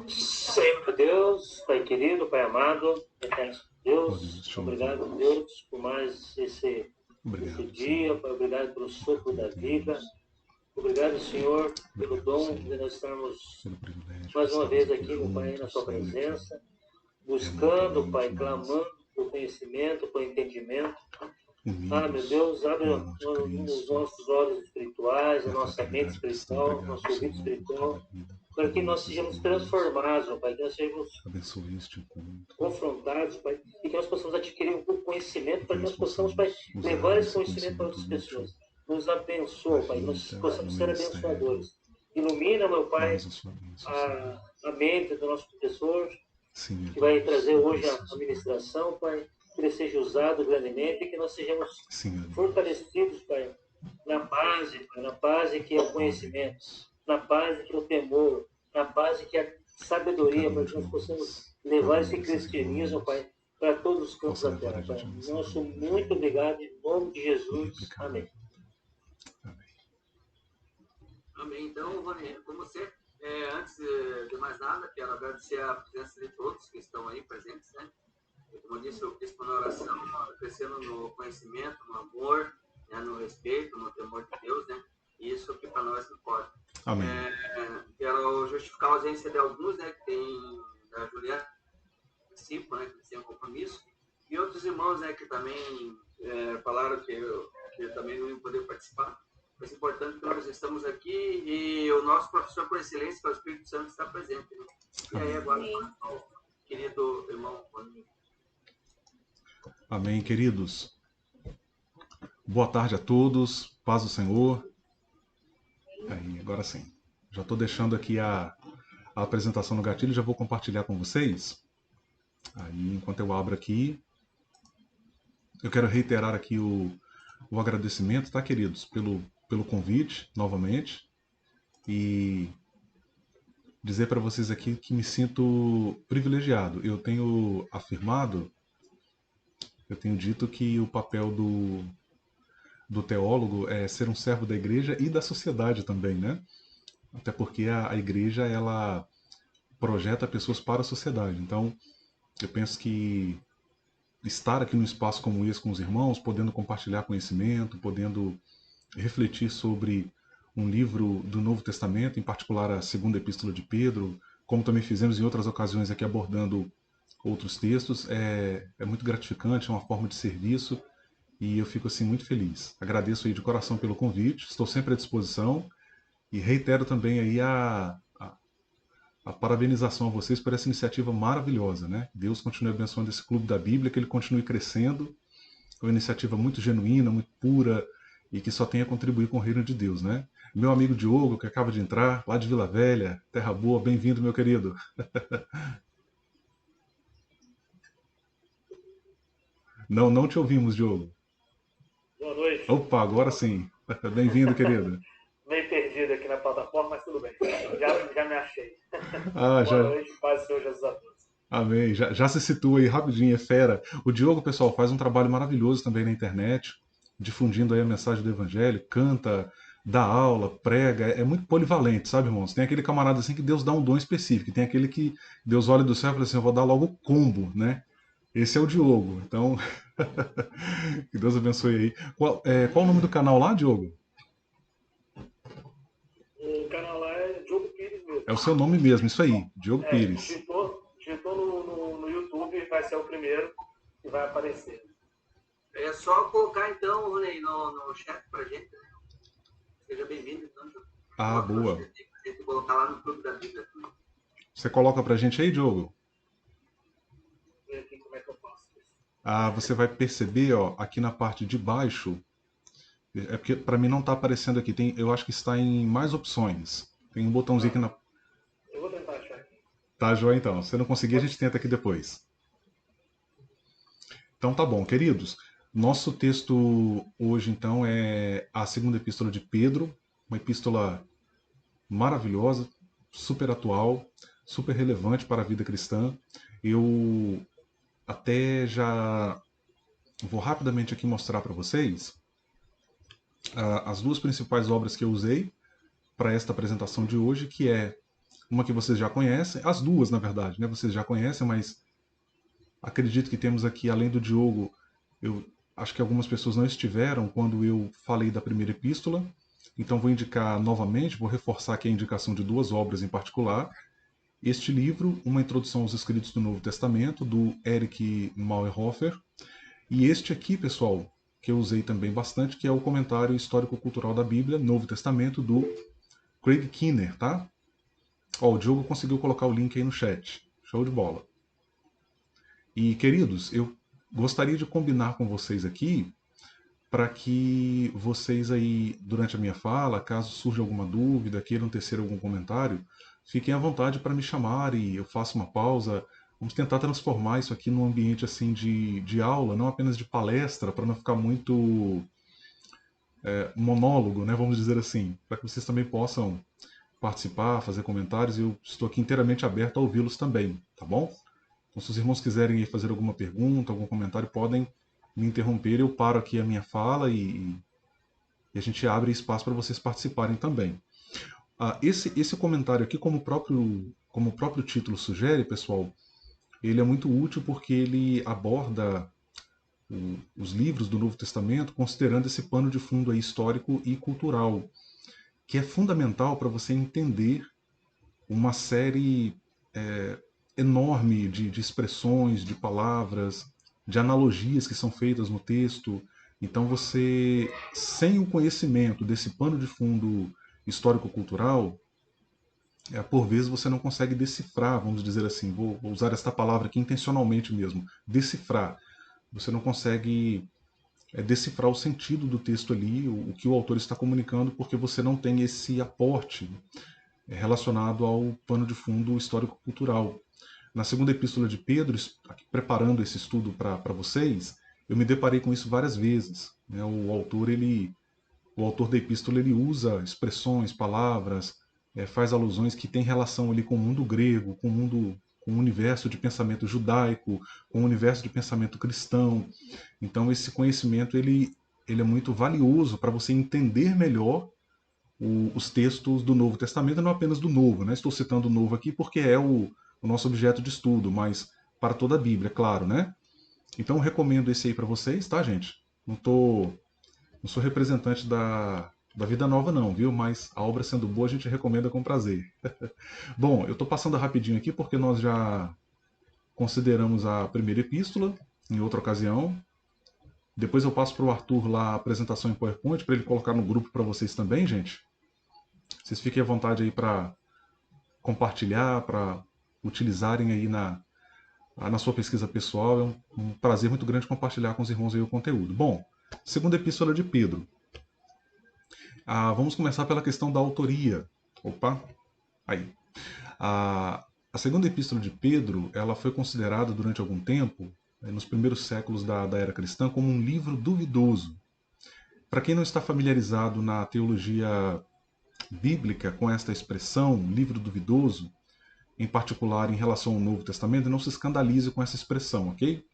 Senhor Deus, Pai querido, Pai amado, eterno Deus, obrigado, Deus, por mais esse dia, Pai, obrigado pelo sopro da vida, obrigado, Senhor, pelo dom de nós estarmos mais uma vez aqui, meu Pai, na Sua presença, buscando, Pai, clamando por conhecimento, por entendimento. Ah, meu Deus, abre os nossos olhos espirituais, a nossa mente espiritual, nosso ouvido espiritual, para que nós sejamos transformados, ó Pai, que nós sejamos confrontados, Pai, e que nós possamos adquirir um conhecimento, para que nós possamos, Pai, levar esse conhecimento para outras pessoas. Nos abençoa, Pai, nós possamos ser abençoadores. Ilumina, meu Pai, a mente do nosso professor, que vai trazer hoje a ministração, Pai, que ele seja usado grandemente e que nós sejamos fortalecidos, Pai, na base, Pai, na base que é o conhecimento, na base que é o temor, na base que é a sabedoria, para que nós possamos levar esse cristianismo, Pai, para todos os campos da terra, Pai. Nosso muito obrigado, em nome de Jesus. Amém. Amém. Então, Rony, como sempre, antes de mais nada, quero agradecer a presença de todos que estão aí presentes, né? Como eu disse, eu fiz por oração, crescendo no conhecimento, no amor, né, no respeito, no temor de Deus, né? E isso que para nós importa. Amém. Quero justificar a ausência de alguns, né, que tem da Juliana, princípio, né, que tem um compromisso, e outros irmãos, né, que também falaram que também não iam poder participar. Mas é importante que nós estamos aqui e o nosso professor por excelência, que é o Espírito Santo, está presente. Né? E aí agora, o querido irmão Rony. Amém, queridos. Boa tarde a todos, paz do Senhor. Aí, agora sim. Já estou deixando aqui a apresentação no gatilho, já vou compartilhar com vocês. Aí, enquanto eu abro aqui, eu quero reiterar aqui o agradecimento, tá, queridos, pelo convite, novamente. E dizer para vocês aqui que me sinto privilegiado. Eu tenho afirmado, eu tenho dito que o papel do teólogo é ser um servo da igreja e da sociedade também, né? Até porque a igreja, ela projeta pessoas para a sociedade. Então, eu penso que estar aqui num espaço como esse com os irmãos, podendo compartilhar conhecimento, podendo refletir sobre um livro do Novo Testamento, em particular a segunda epístola de Pedro, como também fizemos em outras ocasiões aqui abordando outros textos, é muito gratificante, é uma forma de serviço e eu fico assim muito feliz. Agradeço aí de coração pelo convite, estou sempre à disposição e reitero também aí a parabenização a vocês por essa iniciativa maravilhosa, né? Deus continue abençoando esse clube da Bíblia, que ele continue crescendo, é uma iniciativa muito genuína, muito pura e que só tem a contribuir com o reino de Deus, né? Meu amigo Diogo, que acaba de entrar, lá de Vila Velha, Terra Boa, bem-vindo, meu querido. Não te ouvimos, Diogo. Boa noite. Opa, agora sim. Bem-vindo, querido. Meio perdido aqui na plataforma, mas tudo bem. Já me achei. Boa noite, paz do Senhor Jesus a todos. Amém. Já se situa aí rapidinho, é fera. O Diogo, pessoal, faz um trabalho maravilhoso também na internet, difundindo aí a mensagem do Evangelho, canta, dá aula, prega, é muito polivalente, sabe, irmãos? Tem aquele camarada assim que Deus dá um dom específico, tem aquele que Deus olha do céu e fala assim, eu vou dar logo o combo, né? Esse é o Diogo, então que Deus abençoe aí. Qual o nome do canal lá, Diogo? O canal lá é Diogo Pires mesmo. É o seu nome mesmo, isso aí, Diogo Pires. Digitou no YouTube, vai ser o primeiro que vai aparecer. É só colocar então, Rony, no chat pra gente, né? Seja bem-vindo. Então, boa. A gente colocar lá no clube da Bíblia também. Você coloca pra gente aí, Diogo? Ver aqui como é que eu faço isso. Você vai perceber, ó, aqui na parte de baixo, é porque para mim não está aparecendo aqui, eu acho que está em mais opções. Tem um botãozinho aqui na... Eu vou tentar achar aqui. Tá, joia então. Se não conseguir, a gente tenta aqui depois. Então tá bom, queridos. Nosso texto hoje, então, é a segunda epístola de Pedro, uma epístola maravilhosa, super atual, super relevante para a vida cristã. Eu até já vou rapidamente aqui mostrar para vocês as duas principais obras que eu usei para esta apresentação de hoje, que é Uma que vocês já conhecem, as duas, na verdade, né? Vocês já conhecem, mas acredito que temos aqui, além do Diogo, eu acho que algumas pessoas não estiveram quando eu falei da primeira epístola, então vou indicar novamente, vou reforçar aqui a indicação de duas obras em particular. Este livro, Uma Introdução aos Escritos do Novo Testamento, do Erich Mauerhofer, e este aqui, pessoal, que eu usei também bastante, que é o Comentário Histórico-Cultural da Bíblia, Novo Testamento, do Craig Keener, tá? Ó, o Diogo conseguiu colocar o link aí no chat. Show de bola. E, queridos, eu gostaria de combinar com vocês aqui para que vocês aí, durante a minha fala, caso surja alguma dúvida, queiram tecer algum comentário, fiquem à vontade para me chamar e eu faço uma pausa. Vamos tentar transformar isso aqui num ambiente assim de aula, não apenas de palestra, para não ficar muito monólogo, né, vamos dizer assim, para que vocês também possam participar, fazer comentários, e eu estou aqui inteiramente aberto a ouvi-los também, tá bom? Então, se os irmãos quiserem aí fazer alguma pergunta, algum comentário, podem me interromper, eu paro aqui a minha fala e a gente abre espaço para vocês participarem também. Esse comentário aqui, como o próprio título sugere, pessoal, ele é muito útil porque ele aborda os livros do Novo Testamento considerando esse pano de fundo aí histórico e cultural, que é fundamental para você entender uma série enorme de expressões, de palavras, de analogias que são feitas no texto. Então você, sem o conhecimento desse pano de fundo histórico-cultural, por vezes você não consegue decifrar, vamos dizer assim, vou usar esta palavra aqui intencionalmente mesmo, decifrar. Você não consegue decifrar o sentido do texto ali, o que o autor está comunicando, porque você não tem esse aporte relacionado ao pano de fundo histórico-cultural. Na segunda epístola de Pedro, preparando esse estudo para vocês, eu me deparei com isso várias vezes. Né? O autor da epístola ele usa expressões, palavras, faz alusões que têm relação ali com o mundo grego, com o universo de pensamento judaico, com o universo de pensamento cristão. Então esse conhecimento ele é muito valioso para você entender melhor os textos do Novo Testamento, não apenas do Novo. Né? Estou citando o Novo aqui porque é o nosso objeto de estudo, mas para toda a Bíblia, é claro, né? Então eu recomendo esse aí para vocês, tá, gente? Não sou representante da Vida Nova não, viu? Mas a obra sendo boa a gente recomenda com prazer. Bom, eu estou passando rapidinho aqui porque nós já consideramos a primeira epístola em outra ocasião. Depois eu passo para o Arthur lá a apresentação em PowerPoint para ele colocar no grupo para vocês também, gente. Vocês fiquem à vontade aí para compartilhar, para utilizarem aí na sua pesquisa pessoal. É um prazer muito grande compartilhar com os irmãos aí o conteúdo. Bom, segunda epístola de Pedro. Vamos começar pela questão da autoria. Opa, aí. A segunda epístola de Pedro, ela foi considerada durante algum tempo, nos primeiros séculos da era cristã, como um livro duvidoso. Para quem não está familiarizado na teologia bíblica com esta expressão, livro duvidoso, em particular em relação ao Novo Testamento, não se escandalize com essa expressão, ok?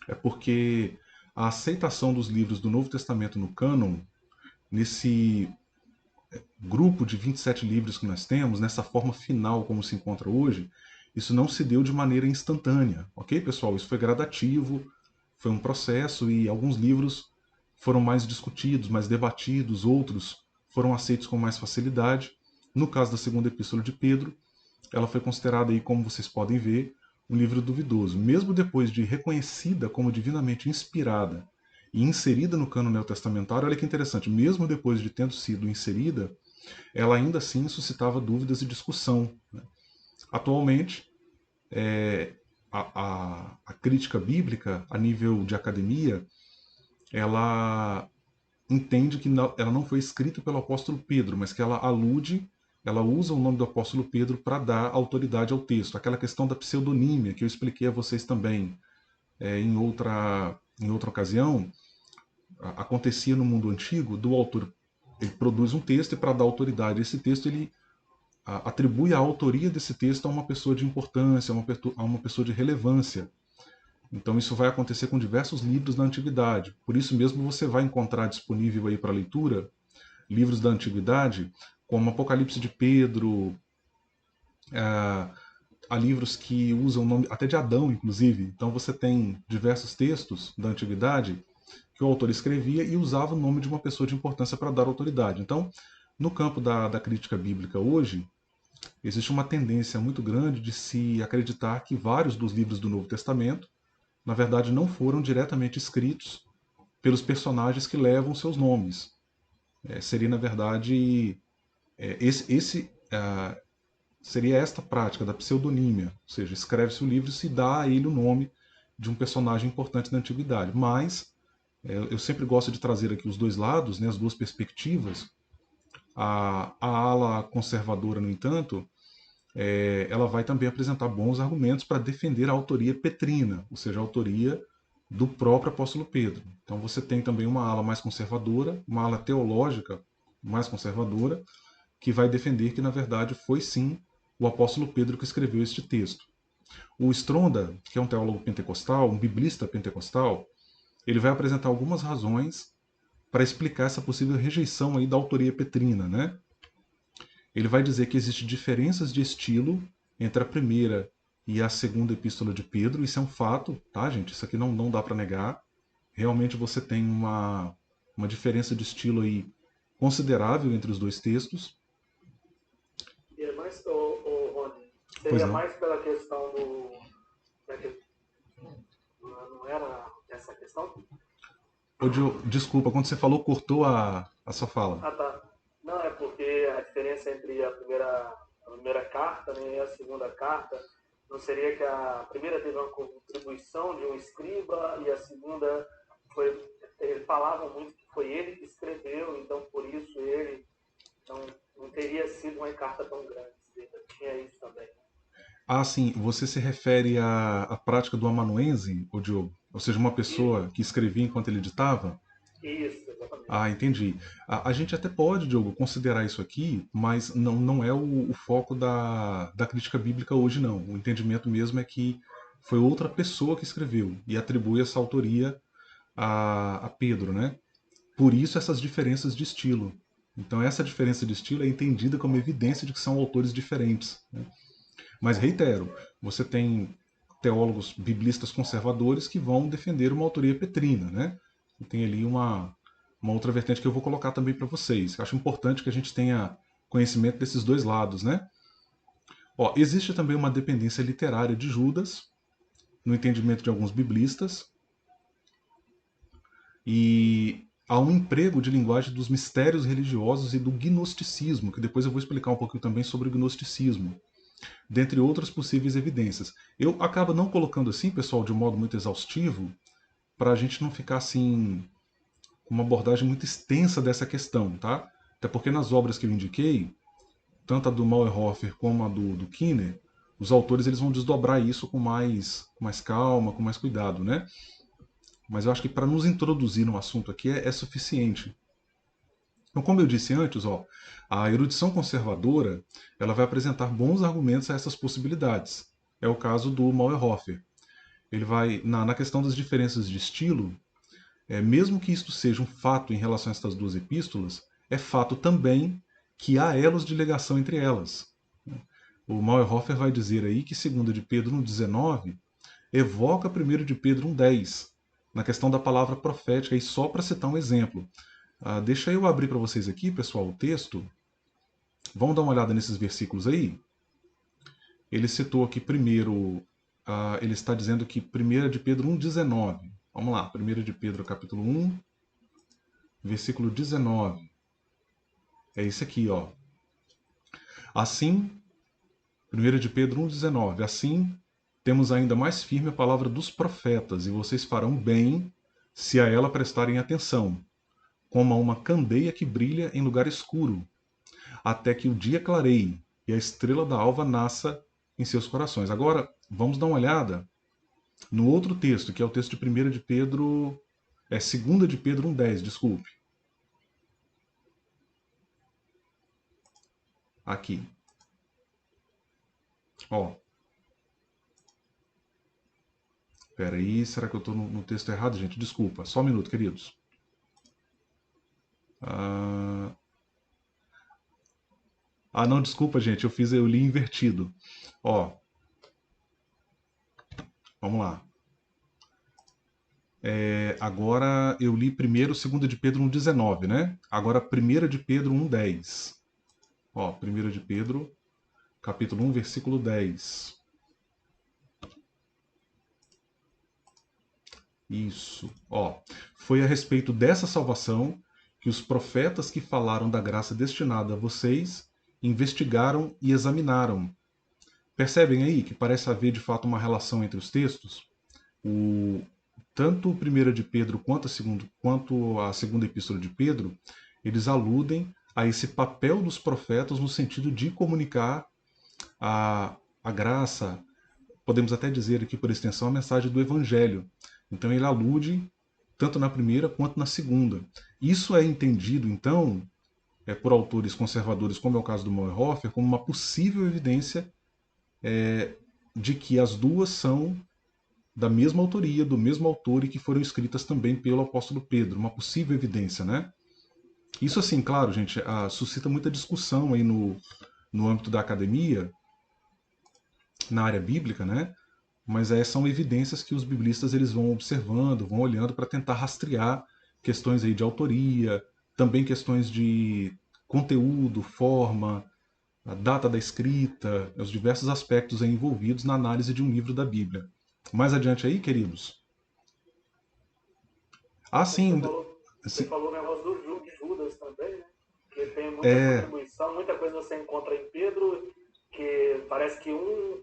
É porque a aceitação dos livros do Novo Testamento no cânon, nesse grupo de 27 livros que nós temos, nessa forma final como se encontra hoje, isso não se deu de maneira instantânea, ok, pessoal? Isso foi gradativo, foi um processo e alguns livros foram mais discutidos, mais debatidos, outros foram aceitos com mais facilidade. No caso da segunda epístola de Pedro, ela foi considerada aí, como vocês podem ver, um livro duvidoso. Mesmo depois de reconhecida como divinamente inspirada e inserida no cânon neotestamentário, olha que interessante, mesmo depois de tendo sido inserida, ela ainda assim suscitava dúvidas e discussão. Né? Atualmente, a crítica bíblica, a nível de academia, ela entende que ela não foi escrita pelo apóstolo Pedro, mas que ela usa o nome do apóstolo Pedro para dar autoridade ao texto. Aquela questão da pseudonímia que eu expliquei a vocês também em outra ocasião, acontecia no mundo antigo, do autor, ele produz um texto e para dar autoridade a esse texto ele atribui a autoria desse texto a uma pessoa de importância, a uma pessoa de relevância. Então isso vai acontecer com diversos livros da antiguidade. Por isso mesmo você vai encontrar disponível aí para leitura livros da antiguidade, como Apocalipse de Pedro, Há livros que usam o nome até de Adão, inclusive. Então você tem diversos textos da antiguidade que o autor escrevia e usava o nome de uma pessoa de importância para dar autoridade. Então, no campo da crítica bíblica hoje, existe uma tendência muito grande de se acreditar que vários dos livros do Novo Testamento, na verdade, não foram diretamente escritos pelos personagens que levam seus nomes. Seria, na verdade, seria esta prática da pseudonímia, ou seja, escreve-se o livro e se dá a ele o nome de um personagem importante da antiguidade. Mas eu sempre gosto de trazer aqui os dois lados, né, as duas perspectivas. A ala conservadora, no entanto, ela vai também apresentar bons argumentos para defender a autoria petrina, ou seja, a autoria do próprio apóstolo Pedro. Então você tem também uma ala mais conservadora, uma ala teológica mais conservadora, que vai defender que, na verdade, foi sim o apóstolo Pedro que escreveu este texto. O Stronda, que é um teólogo pentecostal, um biblista pentecostal, ele vai apresentar algumas razões para explicar essa possível rejeição aí da autoria petrina, né? Ele vai dizer que existem diferenças de estilo entre a primeira e a segunda epístola de Pedro. Isso é um fato, tá, gente? Isso aqui não dá para negar. Realmente você tem uma diferença de estilo aí considerável entre os dois textos. E é mais, Rony, Pois seria não. mais pela questão do. Não era essa questão? Desculpa, quando você falou, cortou a sua fala. Ah, tá. Não, é porque a diferença entre a primeira carta, né, e a segunda carta não seria que a primeira teve uma contribuição de um escriba e a segunda foi. Eles falavam muito que foi ele que escreveu, então por isso ele não teria sido uma carta tão grande. Tinha isso também. Ah, sim, você se refere à prática do amanuense, ô Diogo? Ou seja, uma pessoa que escrevia enquanto ele editava? Isso, exatamente. Ah, entendi. A gente até pode, Diogo, considerar isso aqui, mas não é o foco da crítica bíblica hoje, não. O entendimento mesmo é que foi outra pessoa que escreveu e atribui essa autoria a Pedro, né? Por isso essas diferenças de estilo. Então essa diferença de estilo é entendida como evidência de que são autores diferentes, né? Mas reitero, você tem teólogos biblistas conservadores que vão defender uma autoria petrina, né? E tem ali uma outra vertente que eu vou colocar também para vocês. Eu acho importante que a gente tenha conhecimento desses dois lados, né? Ó, existe também uma dependência literária de Judas, no entendimento de alguns biblistas, e há um emprego de linguagem dos mistérios religiosos e do gnosticismo, que depois eu vou explicar um pouquinho também sobre o gnosticismo, dentre outras possíveis evidências. Eu acabo não colocando assim, pessoal, de um modo muito exaustivo, para a gente não ficar assim com uma abordagem muito extensa dessa questão, tá? Até porque nas obras que eu indiquei, tanto a do Mauerhofer como a do Kinner, os autores eles vão desdobrar isso com mais calma, com mais cuidado, né? Mas eu acho que para nos introduzir no assunto aqui é suficiente. Então, como eu disse antes, ó, a erudição conservadora ela vai apresentar bons argumentos a essas possibilidades. É o caso do Mauerhofer. Ele vai, na questão das diferenças de estilo, mesmo que isto seja um fato em relação a estas duas epístolas, é fato também que há elos de ligação entre elas. O Mauerhofer vai dizer aí que 2 de Pedro 1,19 evoca 1 de Pedro 1,10, na questão da palavra profética, e só para citar um exemplo. Deixa eu abrir para vocês aqui, pessoal, o texto. Vamos dar uma olhada nesses versículos aí. Ele citou aqui primeiro, ele está dizendo que 1 de Pedro 1,19. Vamos lá, 1 de Pedro capítulo 1, versículo 19. É esse aqui, ó. Assim, 1 de Pedro 1,19. Assim, temos ainda mais firme a palavra dos profetas, e vocês farão bem se a ela prestarem atenção, como a uma candeia que brilha em lugar escuro, até que o dia clareie e a estrela da alva nasça em seus corações. Agora, vamos dar uma olhada no outro texto, que é o texto de 1 de Pedro, 2 de Pedro 1,10, desculpe. Aqui. Ó. Espera aí, será que eu estou no texto errado, gente? Desculpa, só um minuto, queridos. Ah, não, desculpa, gente, eu li invertido. Ó, vamos lá. Agora eu li primeiro 2 de Pedro 1,19, né? Agora 1 de Pedro 1,10. Ó, 1 de Pedro, capítulo 1, versículo 10. Isso. Ó, foi a respeito dessa salvação que os profetas que falaram da graça destinada a vocês investigaram e examinaram. Percebem aí que parece haver de fato uma relação entre os textos? O, tanto o 1 de Pedro quanto a segunda epístola de Pedro, eles aludem a esse papel dos profetas no sentido de comunicar a graça, podemos até dizer aqui por extensão, a mensagem do Evangelho. Então ele alude tanto na primeira quanto na segunda. Isso é entendido, então, por autores conservadores, como é o caso do Meyerhofer, como uma possível evidência de que as duas são da mesma autoria, do mesmo autor e que foram escritas também pelo apóstolo Pedro. Uma possível evidência, né? Isso, assim, claro, gente, suscita muita discussão aí no âmbito da academia, na área bíblica, né? Mas são evidências que os biblistas eles vão observando, vão olhando para tentar rastrear questões aí de autoria, também questões de conteúdo, forma, a data da escrita, os diversos aspectos aí envolvidos na análise de um livro da Bíblia. Mais adiante aí, queridos. Ah, sim. Você falou o negócio de Judas também, né? Que tem muita contribuição, muita coisa você encontra em Pedro, que parece que um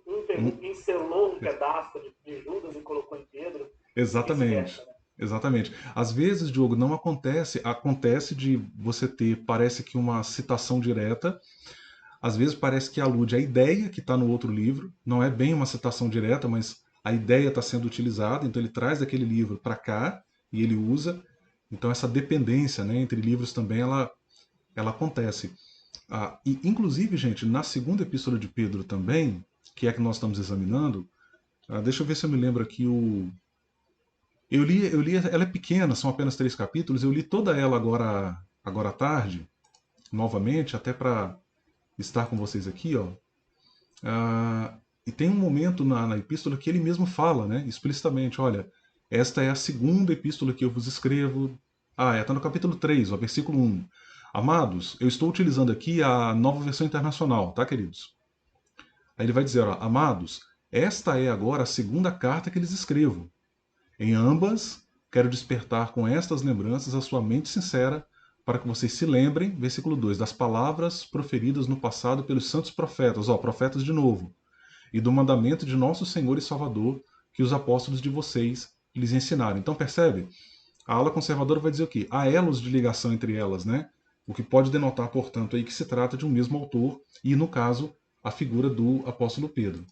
pincelou um pedaço de Judas e colocou em Pedro. Exatamente. Né? Exatamente. Às vezes, Diogo, não acontece de você ter, parece que uma citação direta, às vezes parece que alude à ideia que está no outro livro, não é bem uma citação direta, mas a ideia está sendo utilizada, então ele traz aquele livro para cá e ele usa. Então essa dependência, né, entre livros também ela acontece. E, inclusive, gente, na segunda epístola de Pedro também, que é a que nós estamos examinando, deixa eu ver se eu me lembro aqui eu li, ela é pequena, são apenas 3 capítulos, eu li toda ela agora à tarde, novamente, até para estar com vocês aqui, ó. E tem um momento na epístola que ele mesmo fala, né, explicitamente, olha, esta é a segunda epístola que eu vos escrevo. Está no capítulo 3, ó, versículo 1. Amados, eu estou utilizando aqui a nova versão internacional, tá, queridos? Aí ele vai dizer, ó, amados, esta é agora a segunda carta que lhes escrevo. Em ambas, quero despertar com estas lembranças a sua mente sincera, para que vocês se lembrem, versículo 2, das palavras proferidas no passado pelos santos profetas, profetas de novo, e do mandamento de nosso Senhor e Salvador, que os apóstolos de vocês lhes ensinaram. Então, percebe? A ala conservadora vai dizer o quê? Há elos de ligação entre elas, né? O que pode denotar, portanto, aí que se trata de um mesmo autor, e, no caso, a figura do apóstolo Pedro.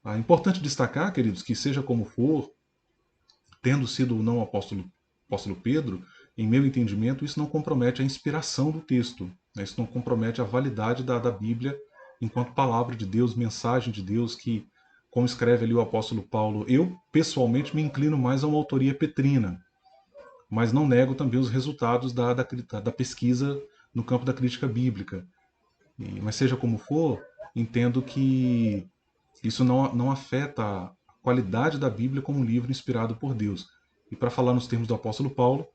É importante destacar, queridos, que seja como for, tendo sido ou não o apóstolo Pedro, em meu entendimento, isso não compromete a inspiração do texto. Né? Isso não compromete a validade da Bíblia enquanto palavra de Deus, mensagem de Deus, que, como escreve ali o apóstolo Paulo, eu pessoalmente me inclino mais a uma autoria petrina, mas não nego também os resultados da pesquisa no campo da crítica bíblica. Mas seja como for, entendo que isso não afeta a qualidade da Bíblia como um livro inspirado por Deus. E para falar nos termos do apóstolo Paulo,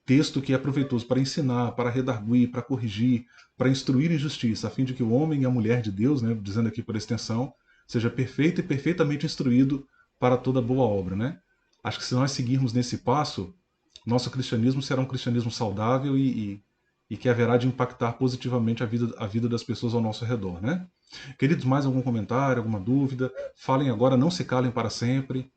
texto que é proveitoso para ensinar, para redarguir, para corrigir, para instruir em justiça, a fim de que o homem e a mulher de Deus, né, dizendo aqui por extensão, seja perfeito e perfeitamente instruído para toda boa obra. Né? Acho que se nós seguirmos nesse passo, nosso cristianismo será um cristianismo saudável e que haverá de impactar positivamente a vida das pessoas ao nosso redor. Né? Queridos, mais algum comentário, alguma dúvida? Falem agora, não se calem para sempre.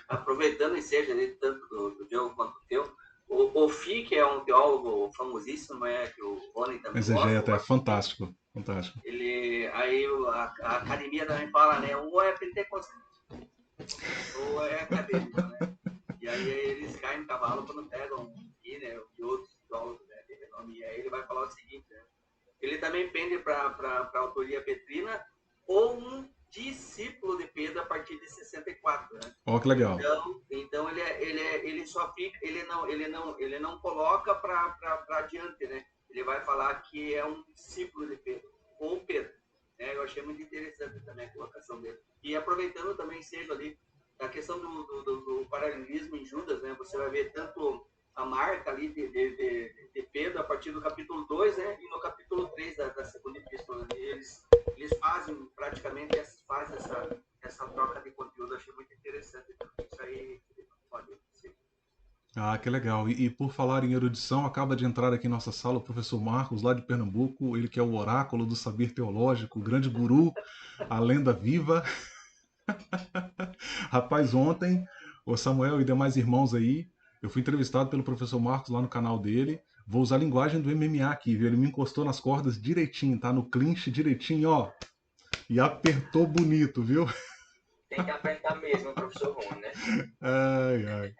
Aproveitando o ensejo ali, tanto do Diogo quanto do teu, o Fi, que é um teólogo famosíssimo, que o Rony também exegeta, gosta. É fantástico, fantástico. Aí a academia também fala, né? Ou é pentecostal, ou é acadêmico, né? E aí eles caem no cavalo quando pegam aqui, né? E outros teólogos, né? E aí ele vai falar o seguinte, né? Ele também pende para a autoria petrina ou um discípulo de Pedro a partir de 64, né? Que legal. Então ele só fica, ele não coloca para adiante, né? ele vai falar que é um discípulo de Pedro, ou Pedro. Eu achei muito interessante também a colocação dele. E aproveitando também, seja ali, a questão do paralelismo em Judas, né? Você vai ver tanto a marca ali de Pedro a partir do capítulo 2, né? E no capítulo 3 da segunda epístola. Eles fazem praticamente essa troca de conteúdo. Eu achei muito interessante. Isso aí pode ser. Ah, que legal. E por falar em erudição, acaba de entrar aqui em nossa sala o professor Marcos, lá de Pernambuco, ele que é o oráculo do saber teológico, o grande guru, a lenda viva. Rapaz, ontem, o Samuel e demais irmãos aí, eu fui entrevistado pelo professor Marcos lá no canal dele. Vou usar a linguagem do MMA aqui, viu? Ele me encostou nas cordas direitinho, tá? No clinch direitinho, ó. E apertou bonito, viu? Tem que apertar mesmo, professor Rony, né? Ai, ai.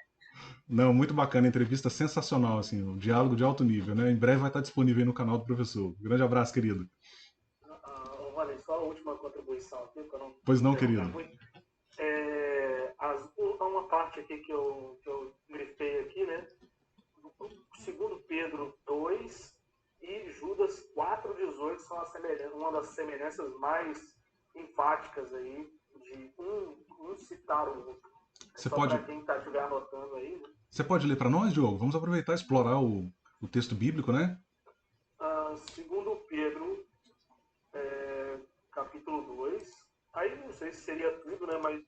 Não, muito bacana, entrevista sensacional, assim, um diálogo de alto nível, né? Em breve vai estar disponível aí no canal do professor. Grande abraço, querido. Olha, só a última contribuição aqui, para não Pois não, interromper querido. muito. Há uma parte aqui que eu grifei aqui, né? Segundo Pedro 2 e Judas 4,18 são uma das semelhanças mais enfáticas aí, de um citar o outro. Você Só pode, para quem estiver anotando aí, né? você pode ler para nós, Diogo? Vamos aproveitar e explorar o texto bíblico, né? Segundo Pedro, capítulo 2, aí não sei se seria tudo, né, mas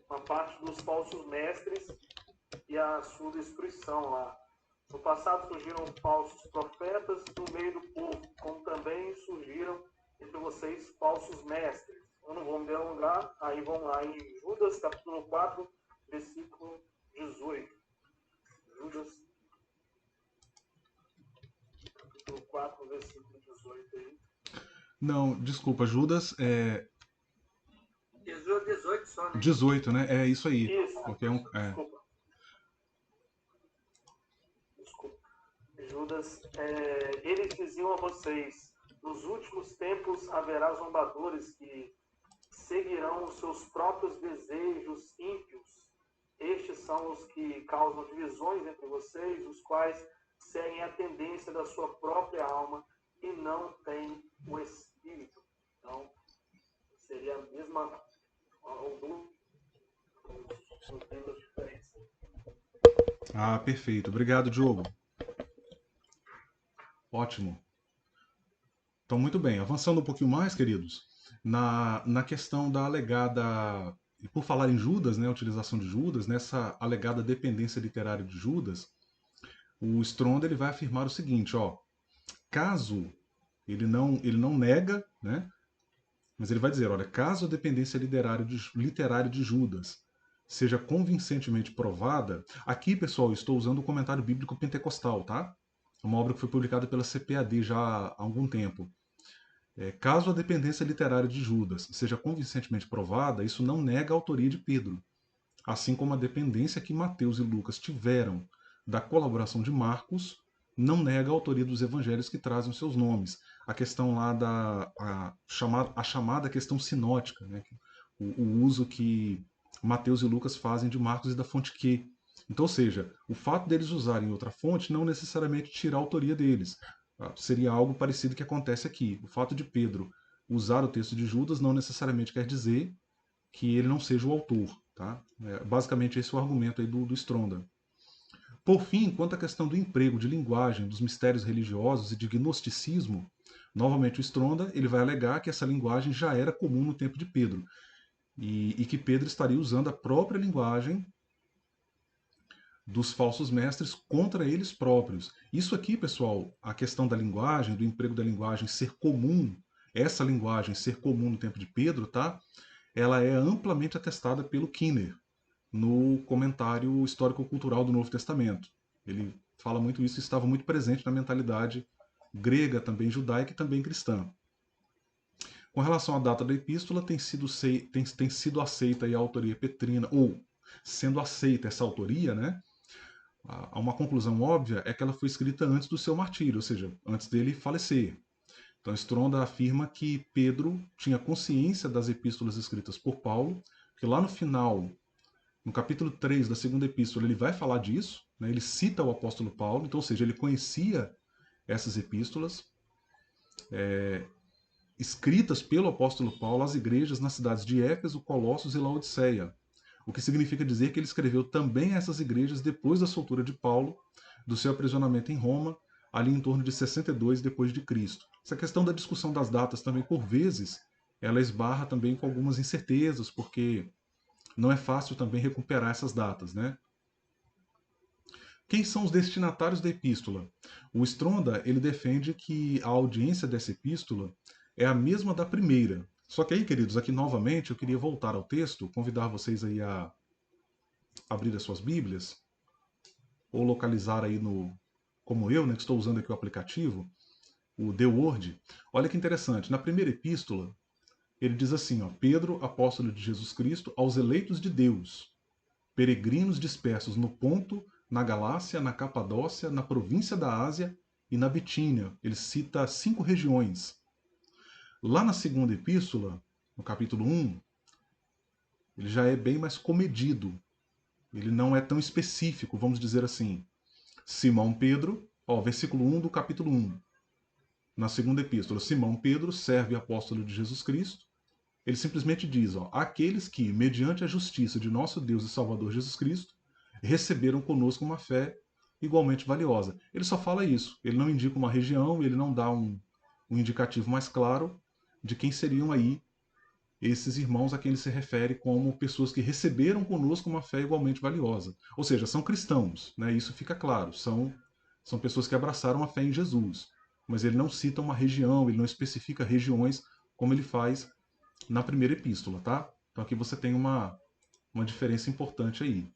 uma parte dos falsos mestres e a sua destruição lá. No passado surgiram falsos profetas no meio do povo, como também surgiram entre vocês falsos mestres. Eu não vou me delongar, aí vão lá em Judas, capítulo 4, versículo 18. Judas, capítulo 4, versículo 18 aí. Não, desculpa, Judas é 18 só, né? 18, né? É isso aí. Isso, Porque desculpa. Judas, eles diziam a vocês, nos últimos tempos haverá zombadores que seguirão os seus próprios desejos ímpios. Estes são os que causam divisões entre vocês, os quais seguem a tendência da sua própria alma e não têm o Espírito. Então, seria a mesma diferença. Ah, perfeito. Obrigado, Diogo. Ótimo. Então, muito bem. Avançando um pouquinho mais, queridos, na questão da alegada. E por falar em Judas, né, a utilização de Judas, nessa alegada dependência literária de Judas, o Stronda ele vai afirmar o seguinte, ó, caso ele não nega, né, mas ele vai dizer, olha, caso a dependência literária de Judas seja convincentemente provada, aqui, pessoal, eu estou usando o comentário bíblico pentecostal, tá? É uma obra que foi publicada pela CPAD já há algum tempo. Caso a dependência literária de Judas seja convincentemente provada, isso não nega a autoria de Pedro, assim como a dependência que Mateus e Lucas tiveram da colaboração de Marcos não nega a autoria dos evangelhos que trazem os seus nomes. A questão lá a chamada questão sinótica, né? O uso que Mateus e Lucas fazem de Marcos e da fonte que. Então, ou seja, o fato deles usarem outra fonte não necessariamente tira a autoria deles. Seria algo parecido que acontece aqui. O fato de Pedro usar o texto de Judas não necessariamente quer dizer que ele não seja o autor. Tá? Basicamente esse é o argumento aí do Stronda. Por fim, quanto à questão do emprego de linguagem, dos mistérios religiosos e de gnosticismo, novamente o Stronda ele vai alegar que essa linguagem já era comum no tempo de Pedro e que Pedro estaria usando a própria linguagem dos falsos mestres contra eles próprios. Isso aqui, pessoal, a questão da linguagem, do emprego da linguagem ser comum, essa linguagem ser comum no tempo de Pedro, tá? Ela é amplamente atestada pelo Kinner no comentário histórico-cultural do Novo Testamento. Ele fala muito isso e estava muito presente na mentalidade grega, também judaica e também cristã. Com relação à data da epístola, tem sido aceita a autoria petrina, ou sendo aceita essa autoria, né? Uma conclusão óbvia é que ela foi escrita antes do seu martírio, ou seja, antes dele falecer. Então, Stronda afirma que Pedro tinha consciência das epístolas escritas por Paulo, que lá no final, no capítulo 3 da segunda epístola, ele vai falar disso, né? Ele cita o apóstolo Paulo, então, ou seja, ele conhecia essas epístolas, escritas pelo apóstolo Paulo às igrejas nas cidades de Éfeso, Colossos e Laodiceia, o que significa dizer que ele escreveu também a essas igrejas depois da soltura de Paulo, do seu aprisionamento em Roma, ali em torno de 62 depois de Cristo. Essa questão da discussão das datas também, por vezes, ela esbarra também com algumas incertezas, porque não é fácil também recuperar essas datas, né? Quem são os destinatários da epístola? O Stronda, ele defende que a audiência dessa epístola é a mesma da primeira. Só que aí, queridos, aqui novamente eu queria voltar ao texto, convidar vocês aí a abrir as suas Bíblias, ou localizar aí no, como eu, né, que estou usando aqui o aplicativo, o The Word. Olha que interessante, na primeira epístola, ele diz assim, ó, Pedro, apóstolo de Jesus Cristo, aos eleitos de Deus, peregrinos dispersos no Ponto, na Galácia, na Capadócia, na província da Ásia e na Bitínia. Ele cita 5 regiões. Lá na segunda epístola, no capítulo 1, ele já é bem mais comedido. Ele não é tão específico, vamos dizer assim. Simão Pedro, ó, versículo 1 do capítulo 1. Na segunda epístola, Simão Pedro, servo e apóstolo de Jesus Cristo. Ele simplesmente diz, ó, aqueles que, mediante a justiça de nosso Deus e Salvador Jesus Cristo, receberam conosco uma fé igualmente valiosa. Ele só fala isso. Ele não indica uma região, ele não dá um indicativo mais claro de quem seriam aí esses irmãos a quem ele se refere como pessoas que receberam conosco uma fé igualmente valiosa. Ou seja, são cristãos, né? Isso fica claro. São pessoas que abraçaram a fé em Jesus. Mas ele não cita uma região, ele não especifica regiões como ele faz na primeira epístola, tá? Então aqui você tem uma diferença importante aí.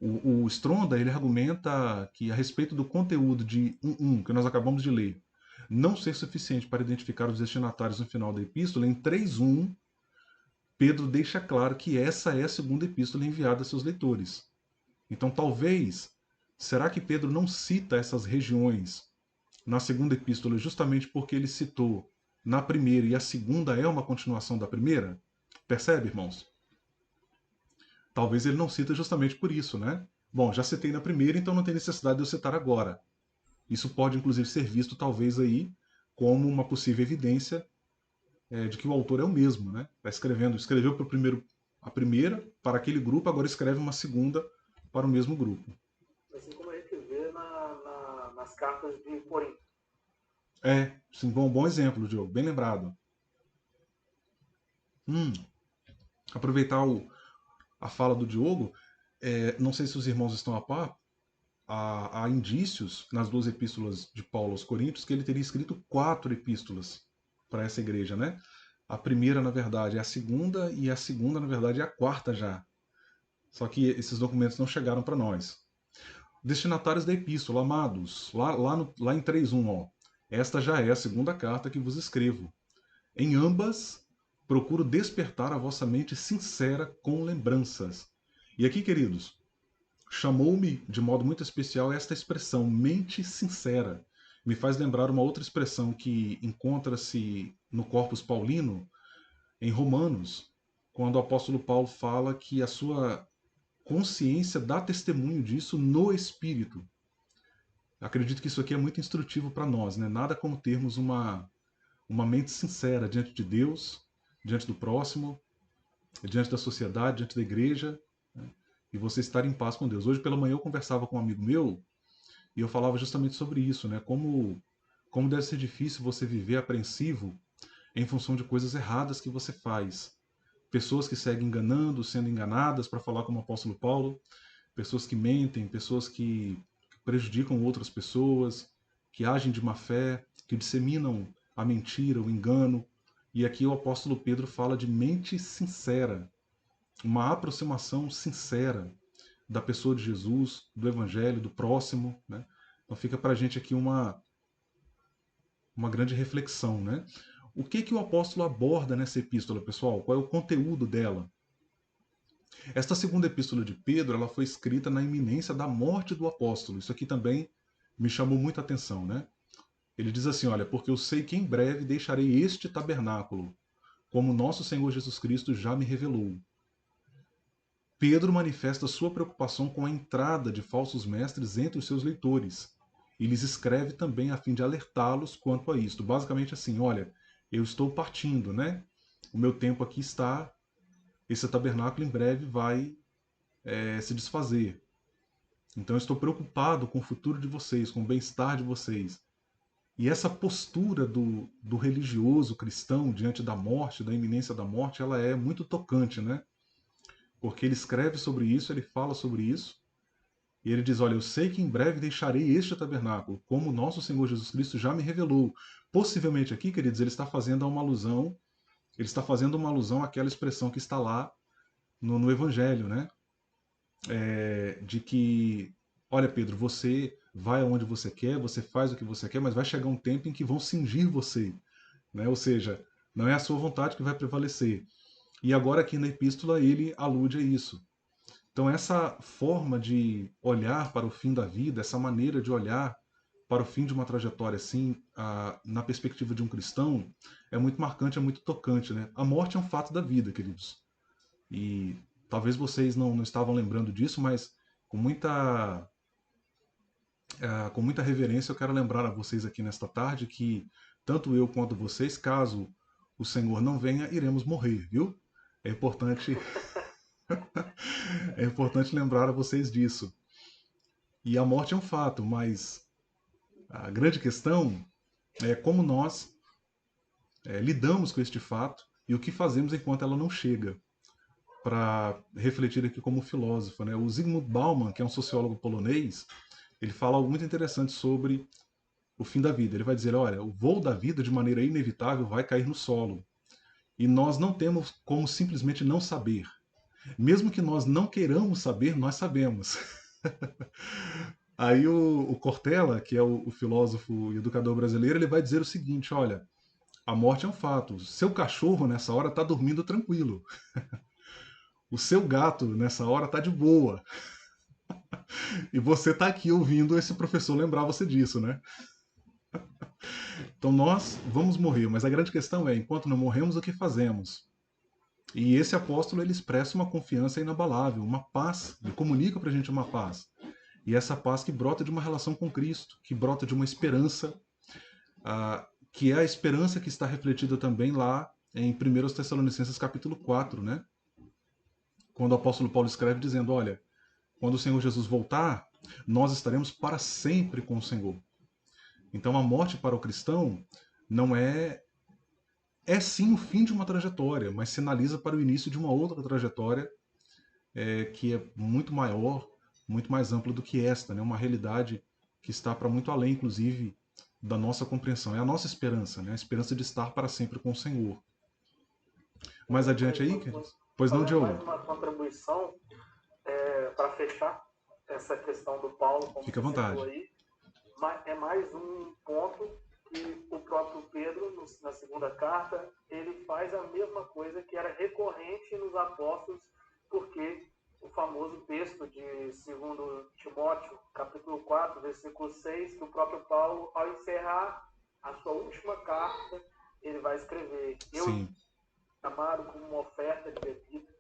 O Stronda, ele argumenta que a respeito do conteúdo de 1.1, que nós acabamos de ler, não ser suficiente para identificar os destinatários no final da epístola, em 3.1, Pedro deixa claro que essa é a segunda epístola enviada a seus leitores. Então talvez, será que Pedro não cita essas regiões na segunda epístola justamente porque ele citou na primeira e a segunda é uma continuação da primeira? Percebe, irmãos? Talvez ele não cita justamente por isso, né? Bom, já citei na primeira, então não tem necessidade de eu citar agora. Isso pode, inclusive, ser visto, talvez, aí como uma possível evidência de que o autor é o mesmo, né? Está escreveu a primeira para aquele grupo, agora escreve uma segunda para o mesmo grupo. Assim como a gente vê nas cartas de Corinto. Sim, bom exemplo, Diogo, bem lembrado. Aproveitar a fala do Diogo, não sei se os irmãos estão a par, há indícios nas 2 epístolas de Paulo aos Coríntios que ele teria escrito 4 epístolas para essa igreja, né? A primeira, na verdade, é a segunda, e a segunda, na verdade, é a quarta já. Só que esses documentos não chegaram para nós. Destinatários da epístola, amados, lá em 3.1, ó. Esta já é a segunda carta que vos escrevo. Em ambas, procuro despertar a vossa mente sincera com lembranças. E aqui, queridos, chamou-me de modo muito especial esta expressão, mente sincera. Me faz lembrar uma outra expressão que encontra-se no Corpus Paulino, em Romanos, quando o apóstolo Paulo fala que a sua consciência dá testemunho disso no Espírito. Acredito que isso aqui é muito instrutivo para nós, né? Nada como termos uma mente sincera diante de Deus, diante do próximo, diante da sociedade, diante da igreja, né? E você estar em paz com Deus. Hoje pela manhã eu conversava com um amigo meu e eu falava justamente sobre isso, né? Como deve ser difícil você viver apreensivo em função de coisas erradas que você faz. Pessoas que seguem enganando, sendo enganadas, para falar como o apóstolo Paulo, pessoas que mentem, pessoas que prejudicam outras pessoas, que agem de má fé, que disseminam a mentira, o engano. E aqui o apóstolo Pedro fala de mente sincera, uma aproximação sincera da pessoa de Jesus, do Evangelho, do próximo, né? Então fica para a gente aqui uma grande reflexão, né? O que o apóstolo aborda nessa epístola, pessoal? Qual é o conteúdo dela? Esta segunda epístola de Pedro, ela foi escrita na iminência da morte do apóstolo. Isso aqui também me chamou muita atenção, né? Ele diz assim, olha, porque eu sei que em breve deixarei este tabernáculo, como nosso Senhor Jesus Cristo já me revelou. Pedro manifesta sua preocupação com a entrada de falsos mestres entre os seus leitores. E lhes escreve também a fim de alertá-los quanto a isto. Basicamente assim, olha, eu estou partindo, né? O meu tempo aqui está, esse tabernáculo em breve vai se desfazer. Então eu estou preocupado com o futuro de vocês, com o bem-estar de vocês. E essa postura do religioso cristão diante da morte, da iminência da morte, ela é muito tocante, né? Porque ele escreve sobre isso, ele fala sobre isso, e ele diz, olha, eu sei que em breve deixarei este tabernáculo, como nosso Senhor Jesus Cristo já me revelou. Possivelmente aqui, queridos, ele está fazendo uma alusão, àquela expressão que está lá no Evangelho, né? De que, olha Pedro, você vai aonde você quer, você faz o que você quer, mas vai chegar um tempo em que vão cingir você, né? Ou seja, não é a sua vontade que vai prevalecer. E agora aqui na epístola ele alude a isso. Então essa forma de olhar para o fim da vida, essa maneira de olhar para o fim de uma trajetória assim, na perspectiva de um cristão, é muito marcante, é muito tocante, né? A morte é um fato da vida, queridos. E talvez vocês não estavam lembrando disso, mas com muita reverência eu quero lembrar a vocês aqui nesta tarde que tanto eu quanto vocês, caso o Senhor não venha, iremos morrer, viu? É importante é importante lembrar a vocês disso. E a morte é um fato, mas a grande questão é como nós lidamos com este fato e o que fazemos enquanto ela não chega. Para refletir aqui como filósofo, né? O Zygmunt Bauman, que é um sociólogo polonês, ele fala algo muito interessante sobre o fim da vida. Ele vai dizer, olha, o voo da vida, de maneira inevitável, vai cair no solo. E nós não temos como simplesmente não saber. Mesmo que nós não queiramos saber, nós sabemos. Aí o Cortella, que é o filósofo e educador brasileiro, ele vai dizer o seguinte, olha, a morte é um fato. Seu cachorro, nessa hora, está dormindo tranquilo. O seu gato, nessa hora, está de boa. E você está aqui ouvindo esse professor lembrar você disso, né? Então nós vamos morrer, mas a grande questão é, enquanto não morremos, o que fazemos? E esse apóstolo, ele expressa uma confiança inabalável, uma paz, ele comunica para a gente uma paz. E essa paz que brota de uma relação com Cristo, que brota de uma esperança, que é a esperança que está refletida também lá em 1 Tessalonicenses capítulo 4, né? Quando o apóstolo Paulo escreve dizendo, olha, quando o Senhor Jesus voltar, nós estaremos para sempre com o Senhor. Então a morte para o cristão não é sim o fim de uma trajetória, mas sinaliza para o início de uma outra trajetória que é muito maior, muito mais ampla do que esta, né? Uma realidade que está para muito além, inclusive, da nossa compreensão. É a nossa esperança, né? A esperança de estar para sempre com o Senhor. Mais adiante aí, queridos? Pois não, Diogo? Mais uma contribuição para fechar essa questão do Paulo, como fica à vontade. Aí, é mais um ponto que o próprio Pedro, na segunda carta, ele faz a mesma coisa que era recorrente nos apóstolos, porque o famoso texto de 2 Timóteo, capítulo 4, versículo 6, que o próprio Paulo, ao encerrar a sua última carta, ele vai escrever, eu chamado como uma oferta de bebida.